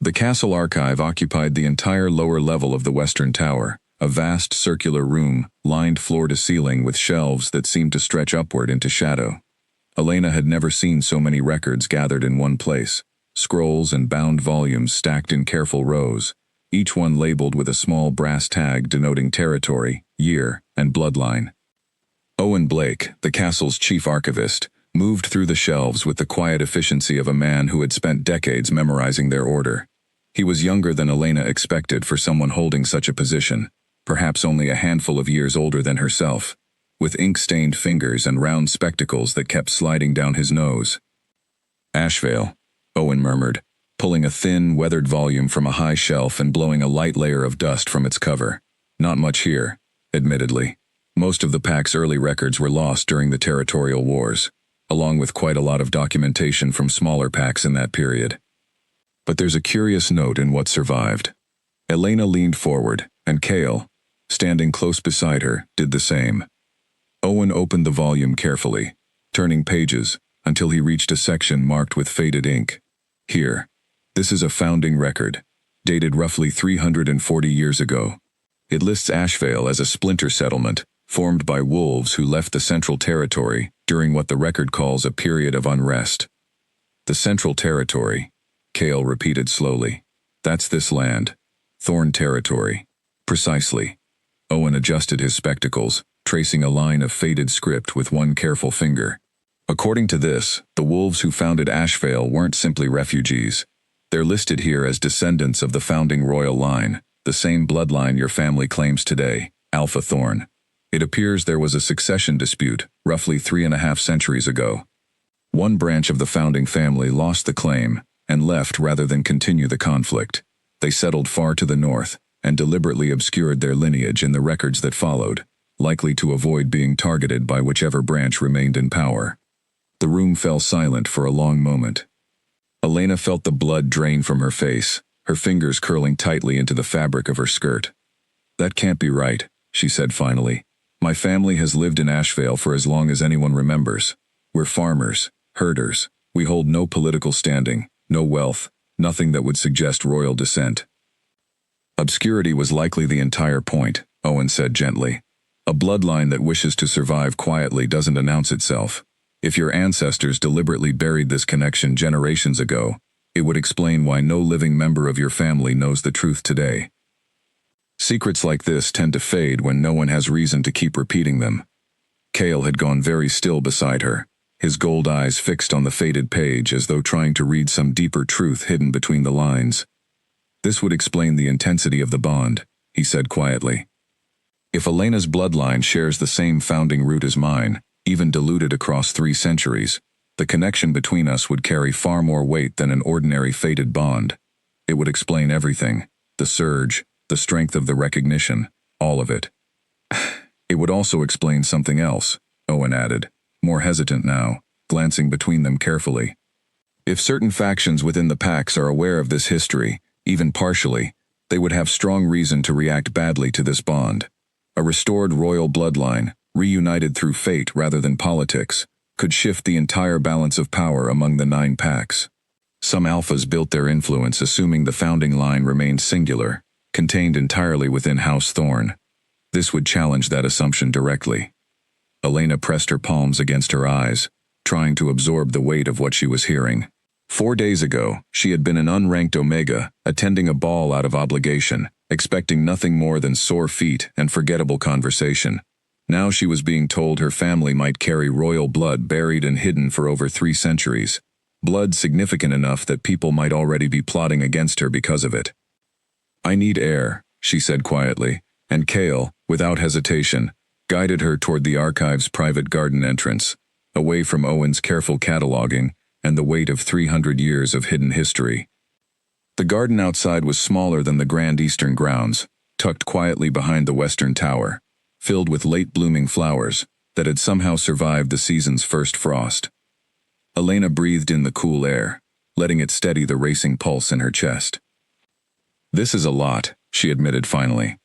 The castle archive occupied the entire lower level of the western tower, a vast circular room, lined floor to ceiling with shelves that seemed to stretch upward into shadow. Elena had never seen so many records gathered in one place, scrolls and bound volumes stacked in careful rows, each one labeled with a small brass tag denoting territory, year, and bloodline. Owen Blake, the castle's chief archivist, moved through the shelves with the quiet efficiency of a man who had spent decades memorizing their order. He was younger than Elena expected for someone holding such a position, perhaps only a handful of years older than herself, with ink-stained fingers and round spectacles that kept sliding down his nose. "Ashvale," Owen murmured, pulling a thin, weathered volume from a high shelf and blowing a light layer of dust from its cover. "Not much here, admittedly. Most of the pack's early records were lost during the territorial wars, along with quite a lot of documentation from smaller packs in that period. But there's a curious note in what survived." Elena leaned forward, and Cale, standing close beside her, did the same. Owen opened the volume carefully, turning pages, until he reached a section marked with faded ink. "Here. This is a founding record, dated roughly 340 years ago. It lists Ashvale as a splinter settlement, formed by wolves who left the Central Territory during what the record calls a period of unrest." "The Central Territory," Cale repeated slowly. "That's this land. Thorn Territory." "Precisely." Owen adjusted his spectacles, tracing a line of faded script with one careful finger. "According to this, the wolves who founded Ashvale weren't simply refugees. They're listed here as descendants of the founding royal line, the same bloodline your family claims today, Alpha Thorn. It appears there was a succession dispute, roughly 3.5 centuries ago. One branch of the founding family lost the claim and left rather than continue the conflict. They settled far to the north and deliberately obscured their lineage in the records that followed, likely to avoid being targeted by whichever branch remained in power." The room fell silent for a long moment. Elena felt the blood drain from her face, her fingers curling tightly into the fabric of her skirt. "That can't be right," she said finally. "My family has lived in Ashvale for as long as anyone remembers. We're farmers, herders. We hold no political standing, no wealth, nothing that would suggest royal descent." Obscurity was likely the entire point, Owen said gently. A bloodline that wishes to survive quietly doesn't announce itself. If your ancestors deliberately buried this connection generations ago, it would explain why no living member of your family knows the truth today. Secrets like this tend to fade when no one has reason to keep repeating them. Cale had gone very still beside her, his gold eyes fixed on the faded page as though trying to read some deeper truth hidden between the lines. This would explain the intensity of the bond, he said quietly. If Elena's bloodline shares the same founding root as mine, even diluted across 3 centuries, the connection between us would carry far more weight than an ordinary fated bond. It would explain everything, the surge, the strength of the recognition, all of it. It would also explain something else, Owen added, more hesitant now, glancing between them carefully. If certain factions within the packs are aware of this history, even partially, they would have strong reason to react badly to this bond. A restored royal bloodline, reunited through fate rather than politics, could shift the entire balance of power among the 9 packs. Some alphas built their influence assuming the founding line remained singular, contained entirely within House Thorn. This would challenge that assumption directly. Elena pressed her palms against her eyes, trying to absorb the weight of what she was hearing. 4 days ago, she had been an unranked Omega, attending a ball out of obligation, expecting nothing more than sore feet and forgettable conversation. Now she was being told her family might carry royal blood buried and hidden for over 3 centuries. Blood significant enough that people might already be plotting against her because of it. "I need air," she said quietly, and Cale, without hesitation, guided her toward the archive's private garden entrance, away from Owen's careful cataloging and the weight of 300 years of hidden history. The garden outside was smaller than the grand eastern grounds, tucked quietly behind the western tower, filled with late-blooming flowers that had somehow survived the season's first frost. Elena breathed in the cool air, letting it steady the racing pulse in her chest. "This is a lot," she admitted finally.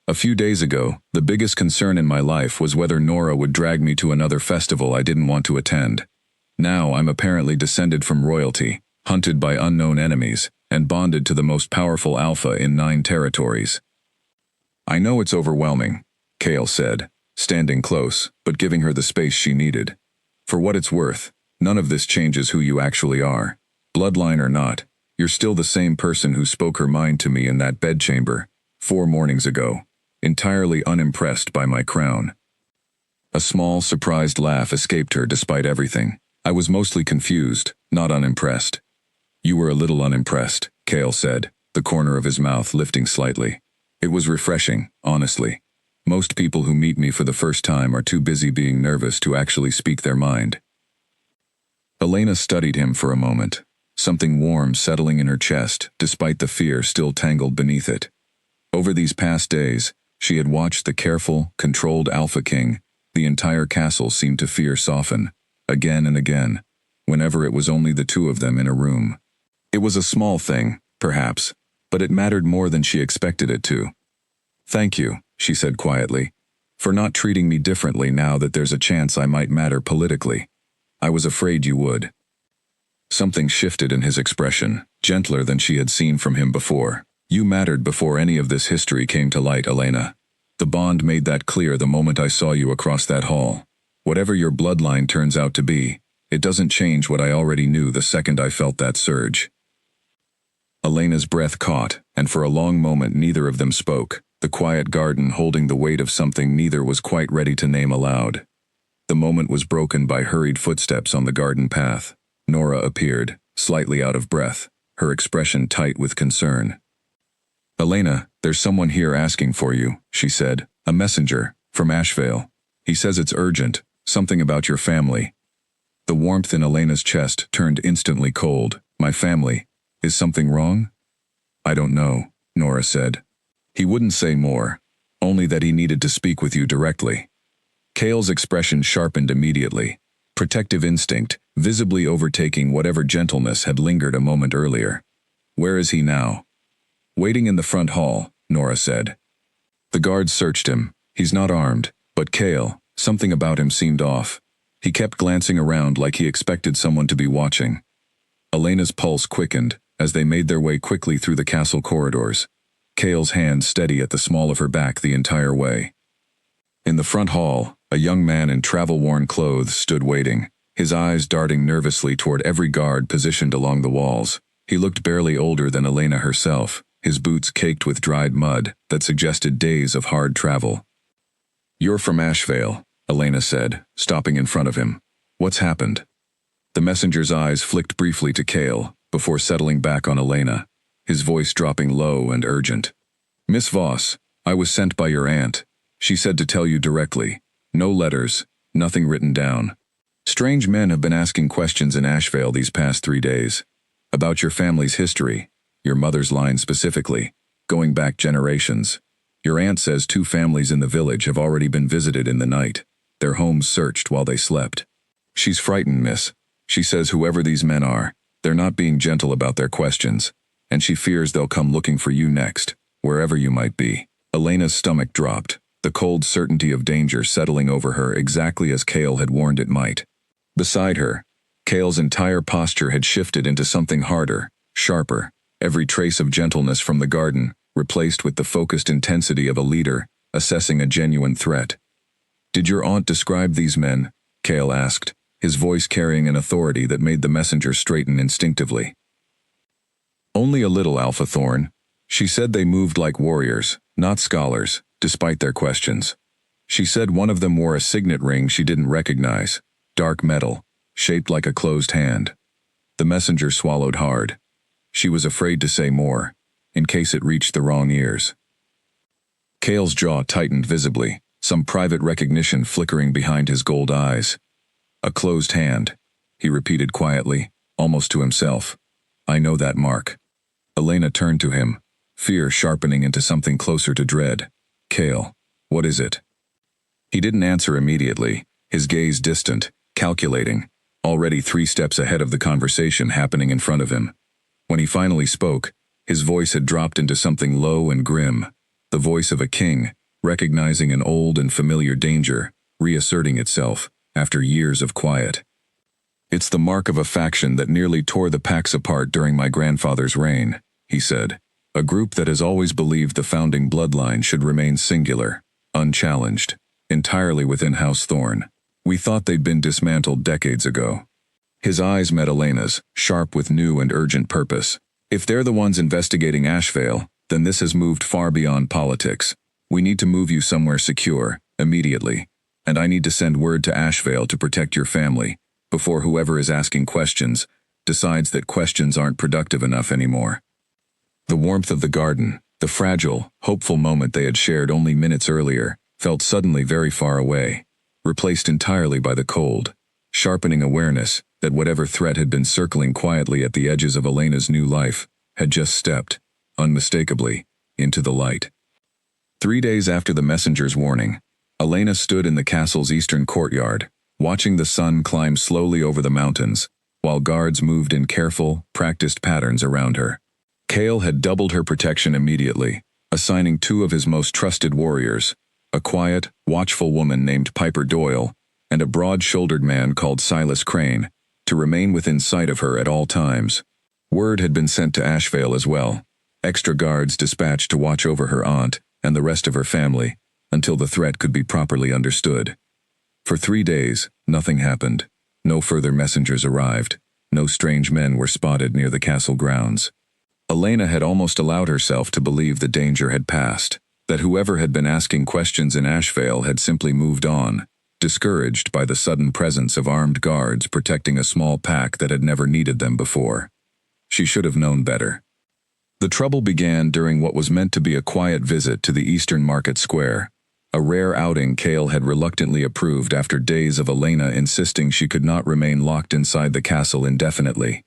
"A few days ago, the biggest concern in my life was whether Nora would drag me to another festival I didn't want to attend. Now I'm apparently descended from royalty, hunted by unknown enemies, and bonded to the most powerful alpha in 9 territories." "I know it's overwhelming," Cale said, standing close, but giving her the space she needed. "For what it's worth, none of this changes who you actually are. Bloodline or not, you're still the same person who spoke her mind to me in that bedchamber 4 mornings ago, entirely unimpressed by my crown." A small, surprised laugh escaped her despite everything. "I was mostly confused, not unimpressed." "You were a little unimpressed," Cale said, the corner of his mouth lifting slightly. "It was refreshing, honestly. Most people who meet me for the first time are too busy being nervous to actually speak their mind." Elena studied him for a moment, something warm settling in her chest despite the fear still tangled beneath it. Over these past days, she had watched the careful, controlled Alpha King. The entire castle seemed to fear soften, again and again, whenever it was only the 2 of them in a room. It was a small thing, perhaps, but it mattered more than she expected it to. "Thank you," she said quietly, "for not treating me differently now that there's a chance I might matter politically. I was afraid you would." Something shifted in his expression, gentler than she had seen from him before. "You mattered before any of this history came to light, Elena. The bond made that clear the moment I saw you across that hall. Whatever your bloodline turns out to be, it doesn't change what I already knew the second I felt that surge." Elena's breath caught, and for a long moment neither of them spoke, the quiet garden holding the weight of something neither was quite ready to name aloud. The moment was broken by hurried footsteps on the garden path. Nora appeared, slightly out of breath, her expression tight with concern. "Elena, there's someone here asking for you," she said. "A messenger, from Ashvale. He says it's urgent, something about your family." The warmth in Elena's chest turned instantly cold. "My family. Is something wrong?" "I don't know," Nora said. He wouldn't say more, only that he needed to speak with you directly. Cale's expression sharpened immediately, protective instinct visibly overtaking whatever gentleness had lingered a moment earlier. "Where is he now?" "Waiting in the front hall," Nora said. The guards searched him. He's not armed, but Cale, something about him seemed off. He kept glancing around like he expected someone to be watching. Elena's pulse quickened as they made their way quickly through the castle corridors. Kale's hand steady at the small of her back the entire way. In the front hall, a young man in travel-worn clothes stood waiting, his eyes darting nervously toward every guard positioned along the walls. He looked barely older than Elena herself, his boots caked with dried mud that suggested days of hard travel. "You're from Ashvale," Elena said, stopping in front of him. "What's happened?" The messenger's eyes flicked briefly to Kale, before settling back on Elena, his voice dropping low and urgent. "Miss Voss, I was sent by your aunt. She said to tell you directly. No letters, nothing written down. Strange men have been asking questions in Ashvale these past 3 days. About your family's history, your mother's line specifically, going back generations. Your aunt says 2 families in the village have already been visited in the night, their homes searched while they slept. She's frightened, miss. She says whoever these men are, they're not being gentle about their questions, and she fears they'll come looking for you next, wherever you might be." Elena's stomach dropped, the cold certainty of danger settling over her exactly as Kale had warned it might. Beside her, Kale's entire posture had shifted into something harder, sharper, every trace of gentleness from the garden replaced with the focused intensity of a leader assessing a genuine threat. "Did your aunt describe these men?" Kale asked, his voice carrying an authority that made the messenger straighten instinctively. "Only a little, Alpha Thorn. She said they moved like warriors, not scholars, despite their questions. She said one of them wore a signet ring she didn't recognize, dark metal, shaped like a closed hand." The messenger swallowed hard. She was afraid to say more, in case it reached the wrong ears. Kale's jaw tightened visibly, some private recognition flickering behind his gold eyes. "A closed hand," he repeated quietly, almost to himself. "I know that mark." Elena turned to him, fear sharpening into something closer to dread. "Kale, what is it?" He didn't answer immediately, his gaze distant, calculating, already 3 steps ahead of the conversation happening in front of him. When he finally spoke, his voice had dropped into something low and grim, the voice of a king, recognizing an old and familiar danger, reasserting itself after years of quiet. "It's the mark of a faction that nearly tore the Pax apart during my grandfather's reign," he said. "A group that has always believed the founding bloodline should remain singular, unchallenged, entirely within House Thorn. We thought they'd been dismantled decades ago." His eyes met Elena's, sharp with new and urgent purpose. "If they're the ones investigating Ashvale, then this has moved far beyond politics. We need to move you somewhere secure, immediately. And I need to send word to Ashvale to protect your family, before whoever is asking questions decides that questions aren't productive enough anymore." The warmth of the garden, the fragile, hopeful moment they had shared only minutes earlier, felt suddenly very far away, replaced entirely by the cold, sharpening awareness that whatever threat had been circling quietly at the edges of Elena's new life had just stepped, unmistakably, into the light. 3 days after the messenger's warning, Elena stood in the castle's eastern courtyard, watching the sun climb slowly over the mountains, while guards moved in careful, practiced patterns around her. Kale had doubled her protection immediately, assigning 2 of his most trusted warriors, a quiet, watchful woman named Piper Doyle, and a broad-shouldered man called Silas Crane, to remain within sight of her at all times. Word had been sent to Ashvale as well, extra guards dispatched to watch over her aunt and the rest of her family, until the threat could be properly understood. For 3 days, nothing happened. No further messengers arrived. No strange men were spotted near the castle grounds. Elena had almost allowed herself to believe the danger had passed, that whoever had been asking questions in Ashvale had simply moved on, discouraged by the sudden presence of armed guards protecting a small pack that had never needed them before. She should have known better. The trouble began during what was meant to be a quiet visit to the Eastern Market Square, a rare outing Kale had reluctantly approved after days of Elena insisting she could not remain locked inside the castle indefinitely.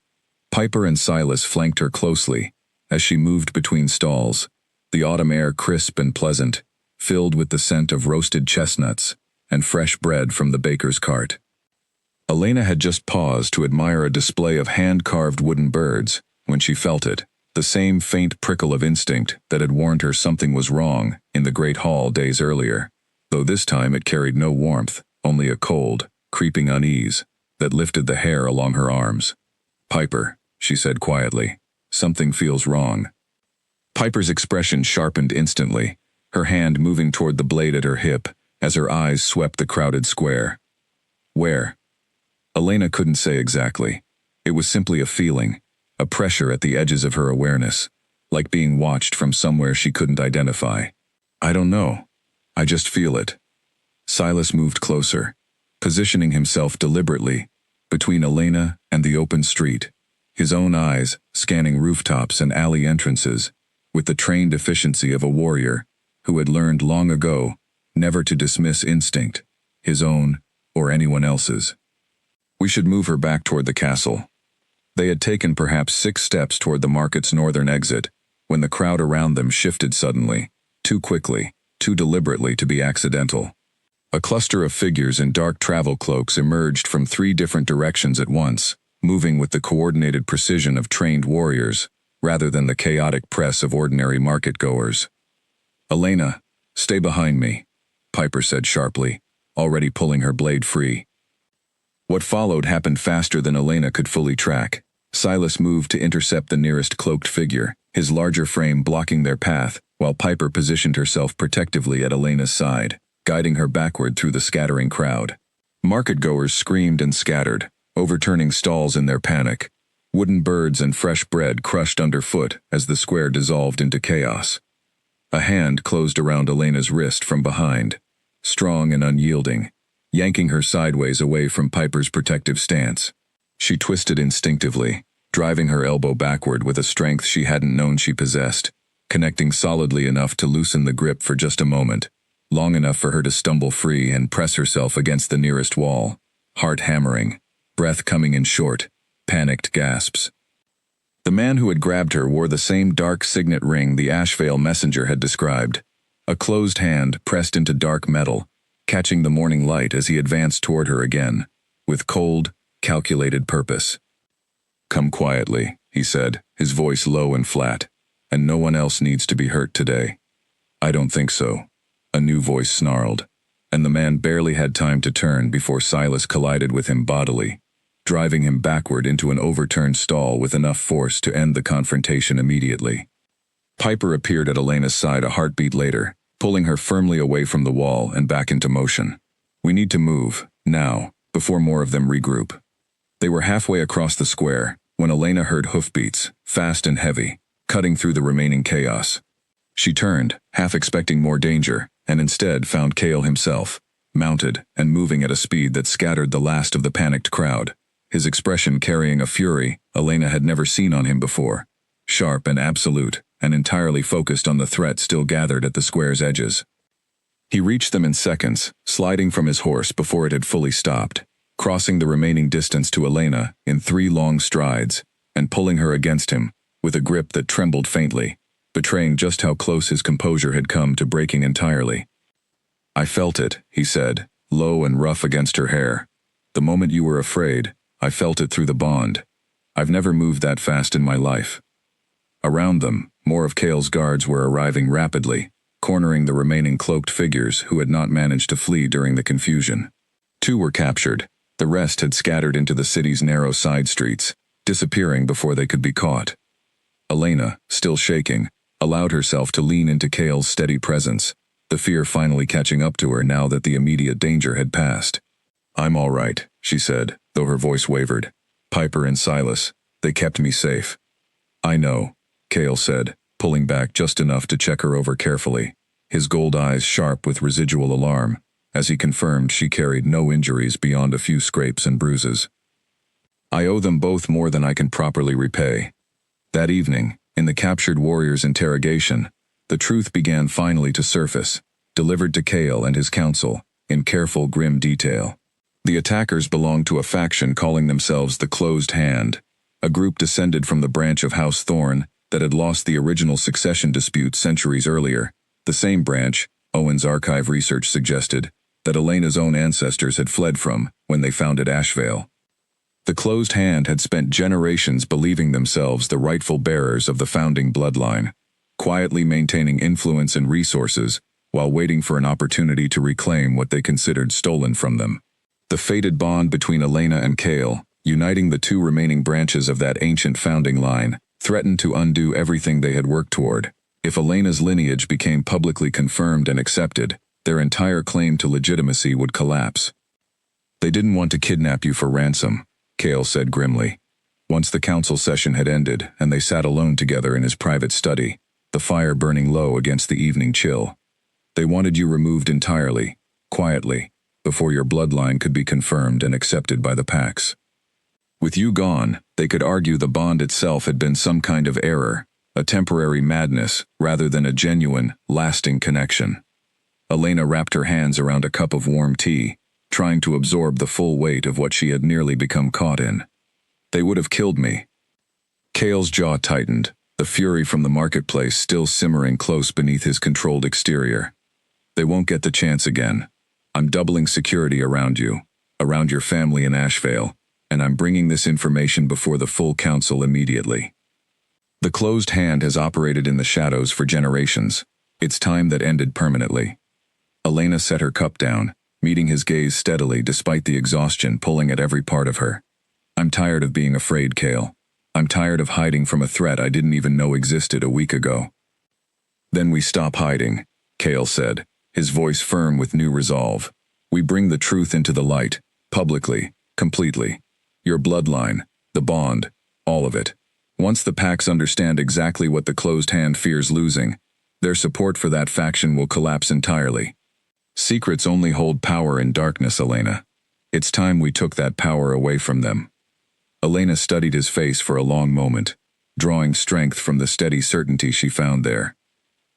Piper and Silas flanked her closely as she moved between stalls, the autumn air crisp and pleasant, filled with the scent of roasted chestnuts and fresh bread from the baker's cart. Elena had just paused to admire a display of hand-carved wooden birds when she felt it, the same faint prickle of instinct that had warned her something was wrong in the great hall days earlier, though this time it carried no warmth, only a cold, creeping unease that lifted the hair along her arms. "Piper," she said quietly, "something feels wrong." Piper's expression sharpened instantly, her hand moving toward the blade at her hip as her eyes swept the crowded square. Where? Elena couldn't say exactly. It was simply a feeling, a pressure at the edges of her awareness, like being watched from somewhere she couldn't identify. I don't know. I just feel it. Silas moved closer, positioning himself deliberately between Elena and the open street, his own eyes scanning rooftops and alley entrances with the trained efficiency of a warrior who had learned long ago never to dismiss instinct, his own or anyone else's. We should move her back toward the castle. They had taken perhaps 6 steps toward the market's northern exit when the crowd around them shifted suddenly, too quickly, too deliberately to be accidental. A cluster of figures in dark travel cloaks emerged from 3 different directions at once, moving with the coordinated precision of trained warriors, rather than the chaotic press of ordinary market-goers. Elena, stay behind me, Piper said sharply, already pulling her blade free. What followed happened faster than Elena could fully track. Silas moved to intercept the nearest cloaked figure, his larger frame blocking their path, while Piper positioned herself protectively at Elena's side, guiding her backward through the scattering crowd. Market-goers screamed and scattered, overturning stalls in their panic. Wooden birds and fresh bread crushed underfoot as the square dissolved into chaos. A hand closed around Elena's wrist from behind, strong and unyielding, yanking her sideways away from Piper's protective stance. She twisted instinctively, driving her elbow backward with a strength she hadn't known she possessed, connecting solidly enough to loosen the grip for just a moment, long enough for her to stumble free and press herself against the nearest wall, heart hammering, breath coming in short, panicked gasps. The man who had grabbed her wore the same dark signet ring the Ashvale messenger had described, a closed hand pressed into dark metal, catching the morning light as he advanced toward her again, with cold, calculated purpose. Come quietly, he said, his voice low and flat, and no one else needs to be hurt today. I don't think so, a new voice snarled, and the man barely had time to turn before Silas collided with him bodily, driving him backward into an overturned stall with enough force to end the confrontation immediately. Piper appeared at Elena's side a heartbeat later, pulling her firmly away from the wall and back into motion. We need to move, now, before more of them regroup. They were halfway across the square when Elena heard hoofbeats, fast and heavy, cutting through the remaining chaos. She turned, half expecting more danger, and instead found Cale himself, mounted and moving at a speed that scattered the last of the panicked crowd, his expression carrying a fury Elena had never seen on him before, sharp and absolute, and entirely focused on the threat still gathered at the square's edges. He reached them in seconds, sliding from his horse before it had fully stopped, crossing the remaining distance to Elena in 3 long strides, and pulling her against him, with a grip that trembled faintly, betraying just how close his composure had come to breaking entirely. I felt it, he said, low and rough against her hair. The moment you were afraid, I felt it through the bond. I've never moved that fast in my life. Around them, more of Cale's guards were arriving rapidly, cornering the remaining cloaked figures who had not managed to flee during the confusion. 2 were captured. The rest had scattered into the city's narrow side streets, disappearing before they could be caught. Elena, still shaking, allowed herself to lean into Cale's steady presence, the fear finally catching up to her now that the immediate danger had passed. I'm all right, she said, though her voice wavered. Piper and Silas, they kept me safe. I know, Cale said, pulling back just enough to check her over carefully, his gold eyes sharp with residual alarm, as he confirmed she carried no injuries beyond a few scrapes and bruises. I owe them both more than I can properly repay. That evening, in the captured warrior's interrogation, the truth began finally to surface, delivered to Cale and his council, in careful, grim detail. The attackers belonged to a faction calling themselves the Closed Hand, a group descended from the branch of House Thorne that had lost the original succession dispute centuries earlier, the same branch, Owen's archive research suggested, that Elena's own ancestors had fled from when they founded Ashvale. The Closed Hand had spent generations believing themselves the rightful bearers of the founding bloodline, quietly maintaining influence and resources while waiting for an opportunity to reclaim what they considered stolen from them. The fated bond between Elena and Cale, uniting the 2 remaining branches of that ancient founding line, threatened to undo everything they had worked toward, If Elena's lineage became publicly confirmed and accepted, their entire claim to legitimacy would collapse. They didn't want to kidnap you for ransom, Cale said grimly. Once the council session had ended and they sat alone together in his private study, the fire burning low against the evening chill. They wanted you removed entirely, quietly, before your bloodline could be confirmed and accepted by the Pax. With you gone, they could argue the bond itself had been some kind of error, a temporary madness rather than a genuine, lasting connection. Elena wrapped her hands around a cup of warm tea, trying to absorb the full weight of what she had nearly become caught in. They would have killed me. Cale's jaw tightened, the fury from the marketplace still simmering close beneath his controlled exterior. They won't get the chance again. I'm doubling security around you, around your family in Ashvale, and I'm bringing this information before the full council immediately. The closed hand has operated in the shadows for generations. It's time that ended permanently. Elena set her cup down, meeting his gaze steadily despite the exhaustion pulling at every part of her. I'm tired of being afraid, Cale. I'm tired of hiding from a threat I didn't even know existed a week ago. Then we stop hiding, Cale said, his voice firm with new resolve. We bring the truth into the light, publicly, completely. Your bloodline, the bond, all of it. Once the Pax understand exactly what the closed hand fears losing, their support for that faction will collapse entirely. Secrets only hold power in darkness, Elena. It's time we took that power away from them. Elena studied his face for a long moment, drawing strength from the steady certainty she found there.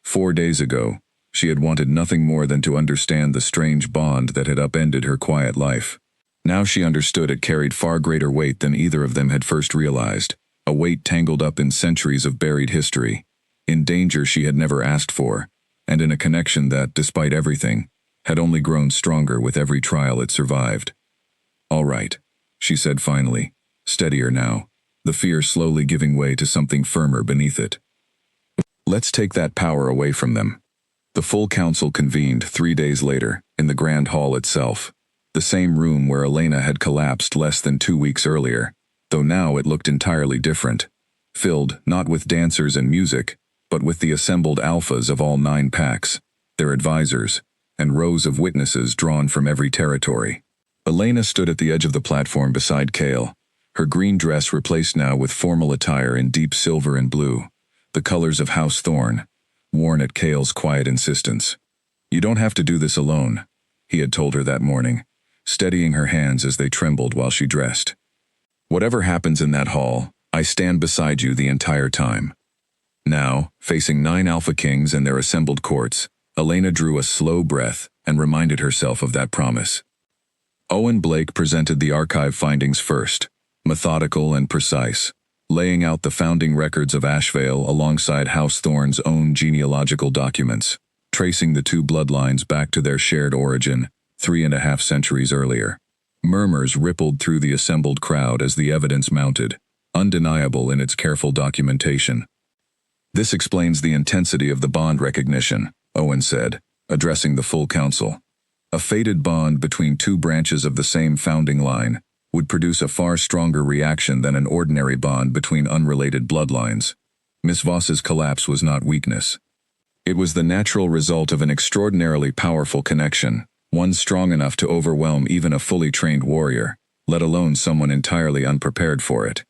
4 days ago, she had wanted nothing more than to understand the strange bond that had upended her quiet life. Now she understood it carried far greater weight than either of them had first realized, a weight tangled up in centuries of buried history, in danger she had never asked for, and in a connection that, despite everything, had only grown stronger with every trial it survived. All right, she said finally, steadier now, the fear slowly giving way to something firmer beneath it. Let's take that power away from them. The full council convened 3 days later, in the grand hall itself, the same room where Elena had collapsed less than 2 weeks earlier, though now it looked entirely different, filled not with dancers and music, but with the assembled alphas of all 9 packs, their advisors, and rows of witnesses drawn from every territory. Elena stood at the edge of the platform beside Cale, her green dress replaced now with formal attire in deep silver and blue, the colors of House Thorn, worn at Cale's quiet insistence. You don't have to do this alone, he had told her that morning, steadying her hands as they trembled while she dressed. Whatever happens in that hall, I stand beside you the entire time. Now, facing 9 Alpha Kings and their assembled courts, Elena drew a slow breath and reminded herself of that promise. Owen Blake presented the archive findings first, methodical and precise, laying out the founding records of Ashvale alongside House Thorn's own genealogical documents, tracing the 2 bloodlines back to their shared origin 3.5 centuries earlier. Murmurs rippled through the assembled crowd as the evidence mounted, undeniable in its careful documentation. This explains the intensity of the bond recognition, Owen said, addressing the full council. A fated bond between 2 branches of the same founding line would produce a far stronger reaction than an ordinary bond between unrelated bloodlines. Miss Voss's collapse was not weakness. It was the natural result of an extraordinarily powerful connection, one strong enough to overwhelm even a fully trained warrior, let alone someone entirely unprepared for it.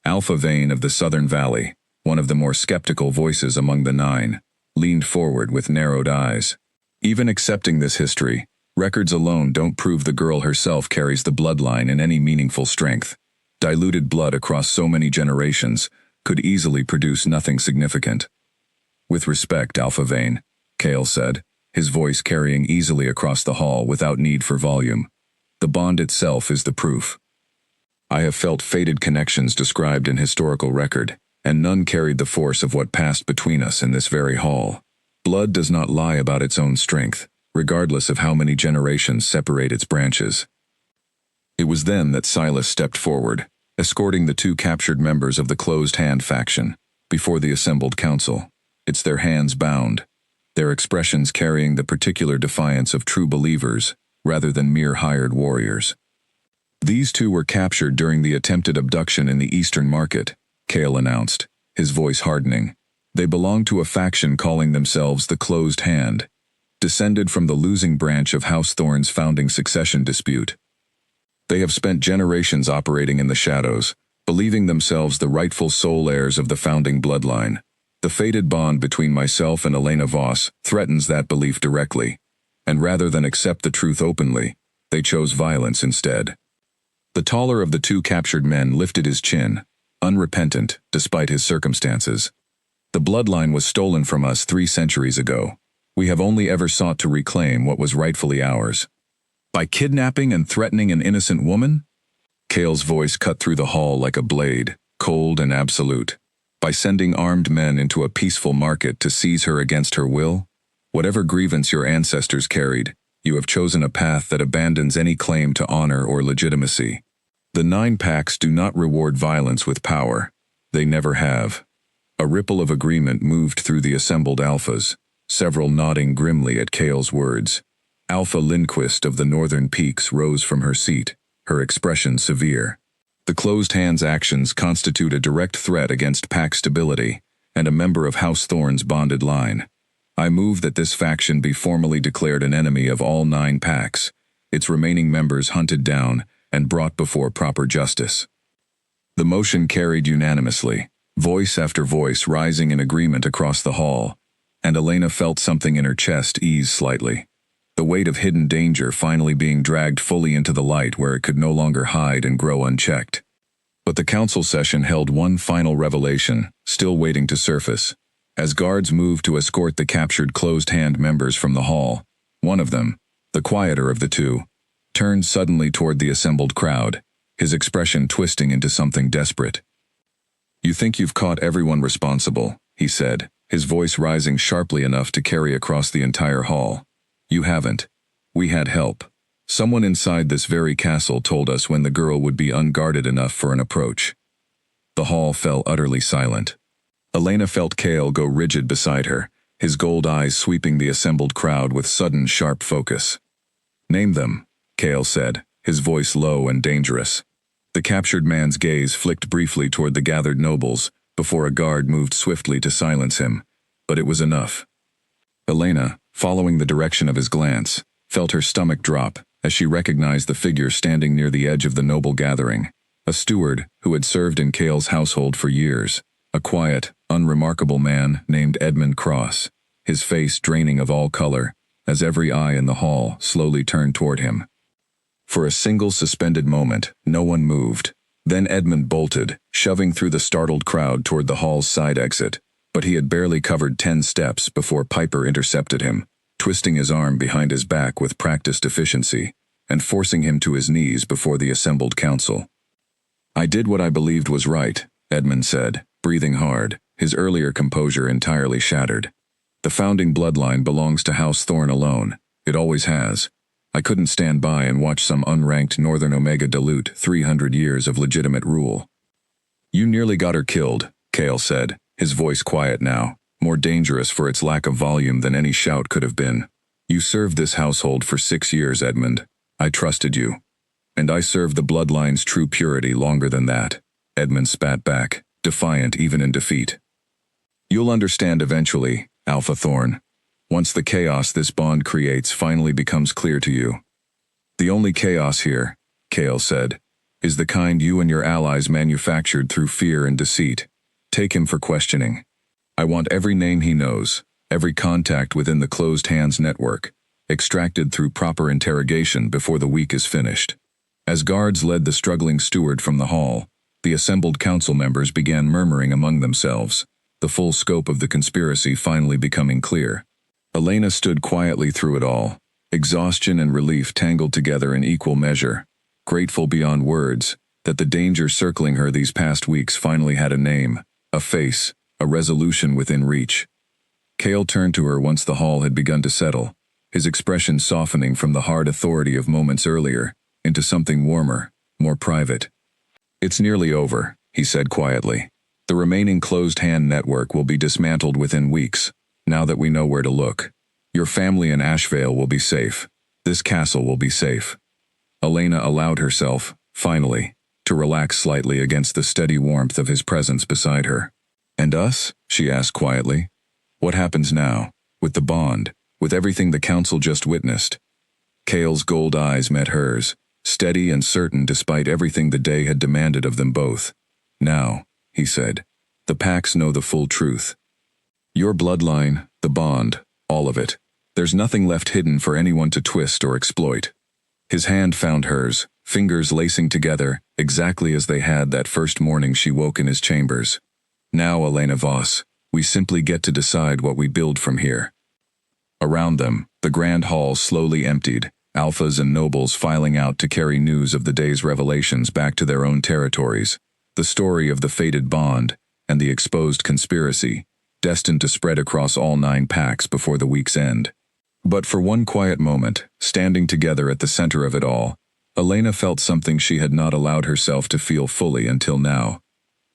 Alpha Vane of the Southern Valley, one of the more skeptical voices among the 9, leaned forward with narrowed eyes. Even accepting this history, records alone don't prove the girl herself carries the bloodline in any meaningful strength. Diluted blood across so many generations could easily produce nothing significant. With respect, Alpha Vane, Cale said, his voice carrying easily across the hall without need for volume. The bond itself is the proof. I have felt fated connections described in historical record, and none carried the force of what passed between us in this very hall. Blood does not lie about its own strength, regardless of how many generations separate its branches. It was then that Silas stepped forward, escorting the 2 captured members of the Closed Hand faction, before the assembled council, its their hands bound, their expressions carrying the particular defiance of true believers, rather than mere hired warriors. These 2 were captured during the attempted abduction in the Eastern Market, Cale announced, his voice hardening. They belong to a faction calling themselves the Closed Hand, descended from the losing branch of House Thorne's founding succession dispute. They have spent generations operating in the shadows, believing themselves the rightful sole heirs of the founding bloodline. The fated bond between myself and Elena Voss threatens that belief directly, and rather than accept the truth openly, they chose violence instead. The taller of the two captured men lifted his chin, unrepentant despite his circumstances. The bloodline was stolen from us 3 centuries ago. We have only ever sought to reclaim what was rightfully ours. By kidnapping and threatening an innocent woman? Cale's voice cut through the hall like a blade, cold and absolute. By sending armed men into a peaceful market to seize her against her will? Whatever grievance your ancestors carried, you have chosen a path that abandons any claim to honor or legitimacy. The 9 packs do not reward violence with power. They never have. A ripple of agreement moved through the assembled alphas, several nodding grimly at Cale's words. Alpha Lindquist of the Northern Peaks rose from her seat, her expression severe. The Closed Hand's actions constitute a direct threat against pack stability, and a member of House Thorne's bonded line. I move that this faction be formally declared an enemy of all 9 packs, its remaining members hunted down and brought before proper justice. The motion carried unanimously, voice after voice rising in agreement across the hall, and Elena felt something in her chest ease slightly. The weight of hidden danger finally being dragged fully into the light where it could no longer hide and grow unchecked. But the council session held one final revelation, still waiting to surface. As guards moved to escort the captured Closed Hand members from the hall, one of them, the quieter of the two, turned suddenly toward the assembled crowd, his expression twisting into something desperate. "You think you've caught everyone responsible," he said, his voice rising sharply enough to carry across the entire hall. "You haven't. We had help. Someone inside this very castle told us when the girl would be unguarded enough for an approach." The hall fell utterly silent. Elena felt Cale go rigid beside her, his gold eyes sweeping the assembled crowd with sudden sharp focus. "Name them," Cale said, his voice low and dangerous. The captured man's gaze flicked briefly toward the gathered nobles, before a guard moved swiftly to silence him, but it was enough. Elena, following the direction of his glance, felt her stomach drop as she recognized the figure standing near the edge of the noble gathering, a steward who had served in Cale's household for years, a quiet, unremarkable man named Edmund Cross, his face draining of all color, as every eye in the hall slowly turned toward him. For a single suspended moment, no one moved. Then Edmund bolted, shoving through the startled crowd toward the hall's side exit, but he had barely covered 10 steps before Piper intercepted him, twisting his arm behind his back with practiced efficiency, and forcing him to his knees before the assembled council. "I did what I believed was right," Edmund said, breathing hard, his earlier composure entirely shattered. "The founding bloodline belongs to House Thorne alone. It always has. I couldn't stand by and watch some unranked Northern Omega dilute 300 years of legitimate rule." "You nearly got her killed," Cale said, his voice quiet now, more dangerous for its lack of volume than any shout could have been. "You served this household for 6 years, Edmund. I trusted you. And I served the bloodline's true purity longer than that." Edmund spat back, defiant even in defeat. "You'll understand eventually, Alpha Thorne. Once the chaos this bond creates finally becomes clear to you." "The only chaos here," Cale said, "is the kind you and your allies manufactured through fear and deceit. Take him for questioning. I want every name he knows, every contact within the Closed Hands network, extracted through proper interrogation before the week is finished." As guards led the struggling steward from the hall, the assembled council members began murmuring among themselves, the full scope of the conspiracy finally becoming clear. Elena stood quietly through it all, exhaustion and relief tangled together in equal measure, grateful beyond words that the danger circling her these past weeks finally had a name, a face, a resolution within reach. Cale turned to her once the hall had begun to settle, his expression softening from the hard authority of moments earlier into something warmer, more private. "It's nearly over," he said quietly. "The remaining Closed Hand network will be dismantled within weeks, now that we know where to look. Your family in Ashvale will be safe. This castle will be safe." Elena allowed herself, finally, to relax slightly against the steady warmth of his presence beside her. "And us?" she asked quietly. "What happens now, with the bond, with everything the council just witnessed?" Cale's gold eyes met hers, steady and certain despite everything the day had demanded of them both. "Now," he said, "the Pax know the full truth. Your bloodline, the bond, all of it. There's nothing left hidden for anyone to twist or exploit." His hand found hers, fingers lacing together, exactly as they had that first morning she woke in his chambers. "Now, Elena Voss, we simply get to decide what we build from here." Around them, the grand hall slowly emptied, alphas and nobles filing out to carry news of the day's revelations back to their own territories, the story of the fated bond, and the exposed conspiracy, destined to spread across all 9 Pax before the week's end. But for one quiet moment, standing together at the center of it all, Elena felt something she had not allowed herself to feel fully until now.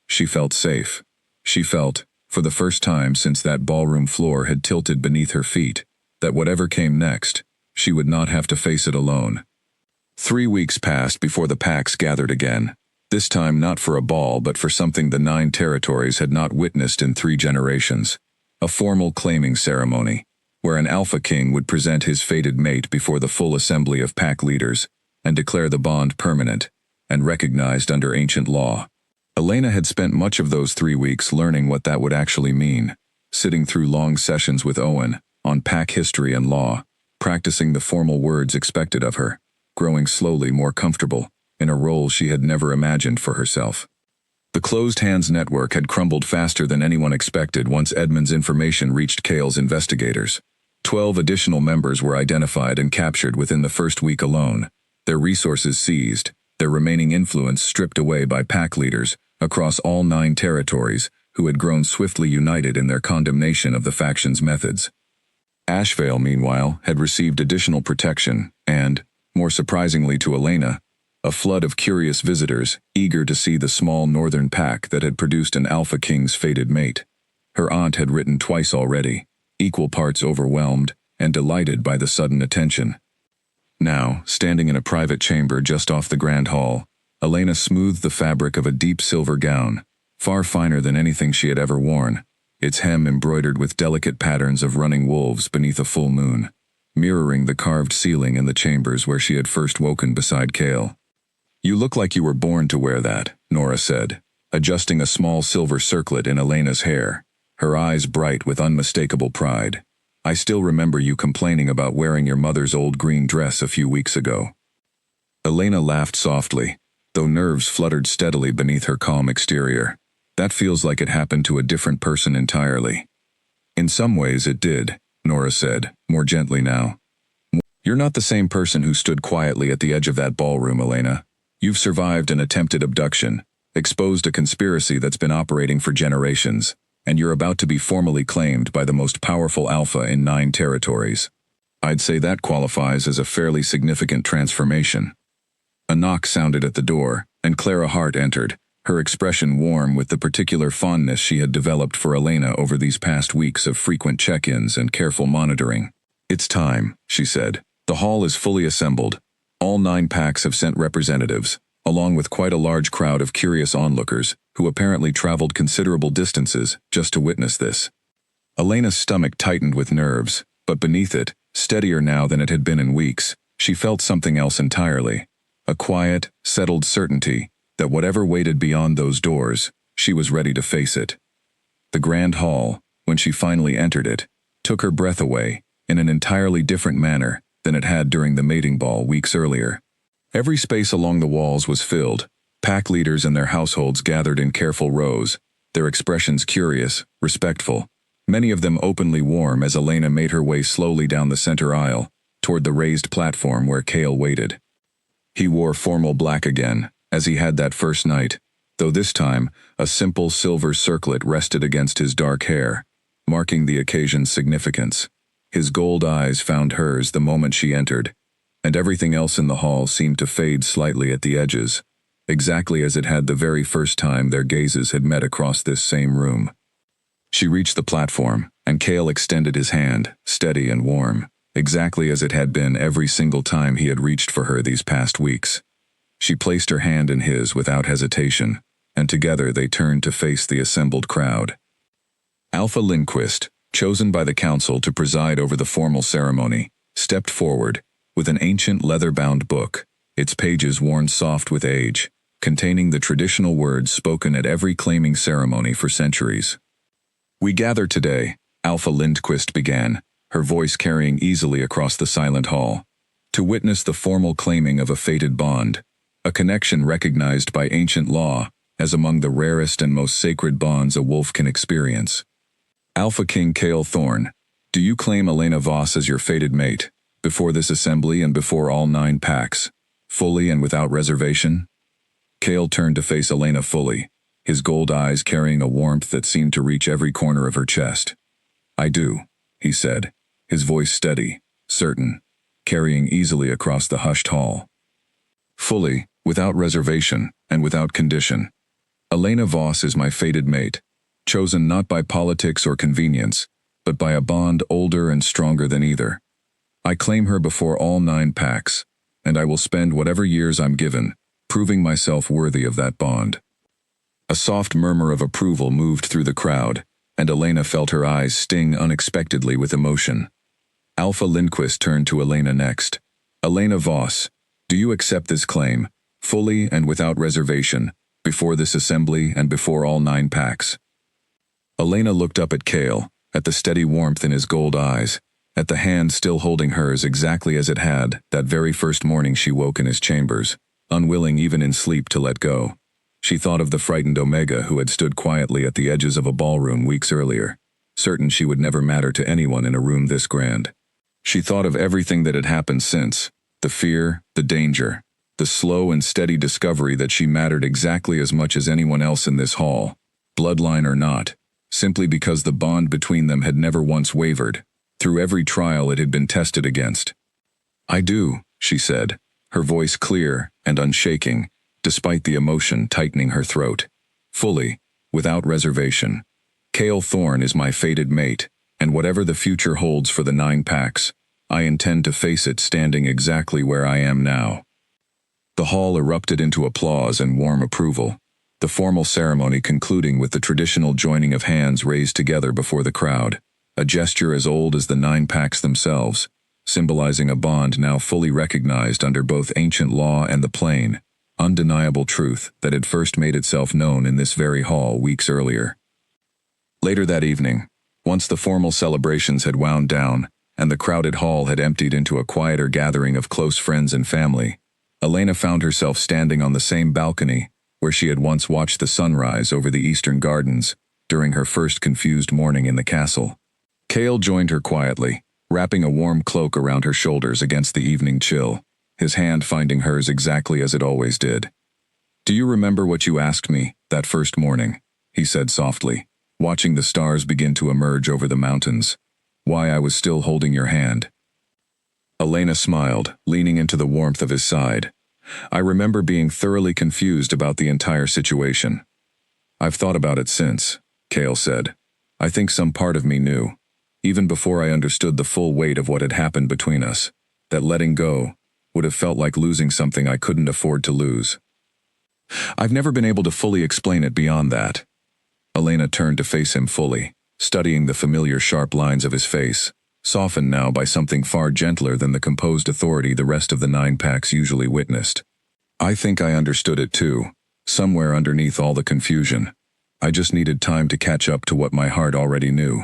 She felt safe. She felt, for the first time since that ballroom floor had tilted beneath her feet, that whatever came next, she would not have to face it alone. 3 weeks passed before the Pax gathered again, this time not for a ball but for something the 9 territories had not witnessed in 3 generations, a formal claiming ceremony, where an Alpha King would present his fated mate before the full assembly of Pack leaders and declare the bond permanent and recognized under ancient law. Elena had spent much of those 3 weeks learning what that would actually mean, sitting through long sessions with Owen on Pack history and law, practicing the formal words expected of her, growing slowly more comfortable in a role she had never imagined for herself. The closed hands network had crumbled faster than anyone expected once Edmund's information reached Cale's investigators. 12 additional members were identified and captured within the first week alone, their resources seized, their remaining influence stripped away by Pack leaders across all 9 territories who had grown swiftly united in their condemnation of the faction's methods. Ashvale, meanwhile, had received additional protection and, more surprisingly to Elena, a flood of curious visitors eager to see the small northern Pack that had produced an Alpha King's fated mate. Her aunt had written twice already, equal parts overwhelmed and delighted by the sudden attention. Now, standing in a private chamber just off the Grand Hall, Elena smoothed the fabric of a deep silver gown, far finer than anything she had ever worn, its hem embroidered with delicate patterns of running wolves beneath a full moon, mirroring the carved ceiling in the chambers where she had first woken beside Cale. "You look like you were born to wear that," Nora said, adjusting a small silver circlet in Elena's hair, her eyes bright with unmistakable pride. "I still remember you complaining about wearing your mother's old green dress a few weeks ago." Elena laughed softly, though nerves fluttered steadily beneath her calm exterior. "That feels like it happened to a different person entirely." "In some ways it did," Nora said, more gently now. "You're not the same person who stood quietly at the edge of that ballroom, Elena. You've survived an attempted abduction, exposed a conspiracy that's been operating for generations, and you're about to be formally claimed by the most powerful Alpha in 9 territories. I'd say that qualifies as a fairly significant transformation." A knock sounded at the door, and Clara Hart entered, her expression warm with the particular fondness she had developed for Elena over these past weeks of frequent check-ins and careful monitoring. "It's time," she said. "The hall is fully assembled. All 9 Packs have sent representatives, along with quite a large crowd of curious onlookers, who apparently traveled considerable distances just to witness this." Elena's stomach tightened with nerves, but beneath it, steadier now than it had been in weeks, she felt something else entirely. A quiet, settled certainty that whatever waited beyond those doors, she was ready to face it. The Grand Hall, when she finally entered it, took her breath away in an entirely different manner than it had during the mating ball weeks earlier. Every space along the walls was filled, Pack leaders and their households gathered in careful rows, their expressions curious, respectful, many of them openly warm as Elena made her way slowly down the center aisle, toward the raised platform where Cale waited. He wore formal black again, as he had that first night, though this time a simple silver circlet rested against his dark hair, marking the occasion's significance. His gold eyes found hers the moment she entered, and everything else in the hall seemed to fade slightly at the edges, exactly as it had the very first time their gazes had met across this same room. She reached the platform, and Cale extended his hand, steady and warm, exactly as it had been every single time he had reached for her these past weeks. She placed her hand in his without hesitation, and together they turned to face the assembled crowd, Alpha Lindquist, chosen by the council to preside over the formal ceremony, stepped forward, with an ancient leather-bound book, its pages worn soft with age, containing the traditional words spoken at every claiming ceremony for centuries. "We gather today," Alpha Lindquist began, her voice carrying easily across the silent hall, "to witness the formal claiming of a fated bond, a connection recognized by ancient law as among the rarest and most sacred bonds a wolf can experience. Alpha King Cale Thorne, do you claim Elena Voss as your fated mate, before this assembly and before all 9 packs, fully and without reservation?" Cale turned to face Elena fully, his gold eyes carrying a warmth that seemed to reach every corner of her chest. "I do," he said, his voice steady, certain, carrying easily across the hushed hall. "Fully, without reservation, and without condition. Elena Voss is my fated mate, chosen not by politics or convenience, but by a bond older and stronger than either. I claim her before all 9 packs, and I will spend whatever years I'm given, proving myself worthy of that bond." A soft murmur of approval moved through the crowd, and Elena felt her eyes sting unexpectedly with emotion. Alpha Lindquist turned to Elena next. "Elena Voss, do you accept this claim, fully and without reservation, before this assembly and before all 9 packs?" Elena looked up at Cale, at the steady warmth in his gold eyes, at the hand still holding hers exactly as it had that very first morning she woke in his chambers, unwilling even in sleep to let go. She thought of the frightened Omega who had stood quietly at the edges of a ballroom weeks earlier, certain she would never matter to anyone in a room this grand. She thought of everything that had happened since, the fear, the danger, the slow and steady discovery that she mattered exactly as much as anyone else in this hall, bloodline or not, simply because the bond between them had never once wavered. Through every trial it had been tested against. "I do," she said, her voice clear and unshaking, despite the emotion tightening her throat. "Fully, without reservation. Cale Thorne is my fated mate, and whatever the future holds for the 9 packs, I intend to face it standing exactly where I am now." The hall erupted into applause and warm approval, the formal ceremony concluding with the traditional joining of hands raised together before the crowd, a gesture as old as the 9 packs themselves, symbolizing a bond now fully recognized under both ancient law and the plain, undeniable truth that had first made itself known in this very hall weeks earlier. Later that evening, once the formal celebrations had wound down and the crowded hall had emptied into a quieter gathering of close friends and family, Elena found herself standing on the same balcony where she had once watched the sunrise over the eastern gardens during her first confused morning in the castle. Cale joined her quietly, wrapping a warm cloak around her shoulders against the evening chill, his hand finding hers exactly as it always did. "Do you remember what you asked me that first morning?" he said softly, watching the stars begin to emerge over the mountains. "Why I was still holding your hand?" Elena smiled, leaning into the warmth of his side. "I remember being thoroughly confused about the entire situation." "I've thought about it since," Cale said. "I think some part of me knew, even before I understood the full weight of what had happened between us, that letting go would have felt like losing something I couldn't afford to lose. I've never been able to fully explain it beyond that." Elena turned to face him fully, studying the familiar sharp lines of his face, softened now by something far gentler than the composed authority the rest of the 9 packs usually witnessed. "I think I understood it too, somewhere underneath all the confusion. I just needed time to catch up to what my heart already knew."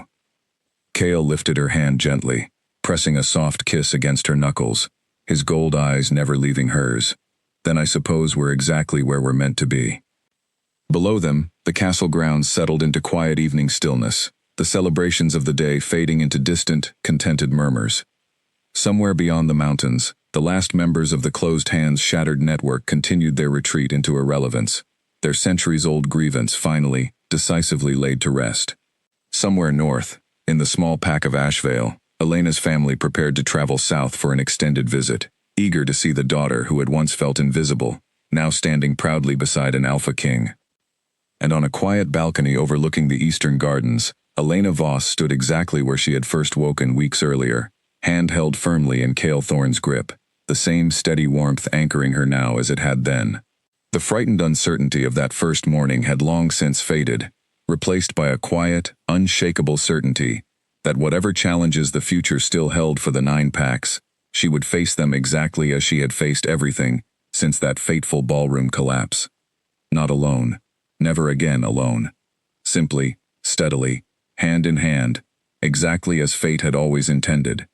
Cale lifted her hand gently, pressing a soft kiss against her knuckles, his gold eyes never leaving hers. "Then I suppose we're exactly where we're meant to be." Below them, the castle grounds settled into quiet evening stillness, the celebrations of the day fading into distant, contented murmurs. Somewhere beyond the mountains, the last members of the closed hands shattered network continued their retreat into irrelevance, their centuries-old grievance finally, decisively laid to rest. Somewhere north, in the small pack of Ashvale, Elena's family prepared to travel south for an extended visit, eager to see the daughter who had once felt invisible, now standing proudly beside an Alpha King. And on a quiet balcony overlooking the eastern gardens, Elena Voss stood exactly where she had first woken weeks earlier, hand held firmly in Cale Thorne's grip, the same steady warmth anchoring her now as it had then. The frightened uncertainty of that first morning had long since faded, replaced by a quiet, unshakable certainty that whatever challenges the future still held for the 9 packs, she would face them exactly as she had faced everything since that fateful ballroom collapse. Not alone. Never again alone. Simply, steadily, hand in hand, exactly as fate had always intended.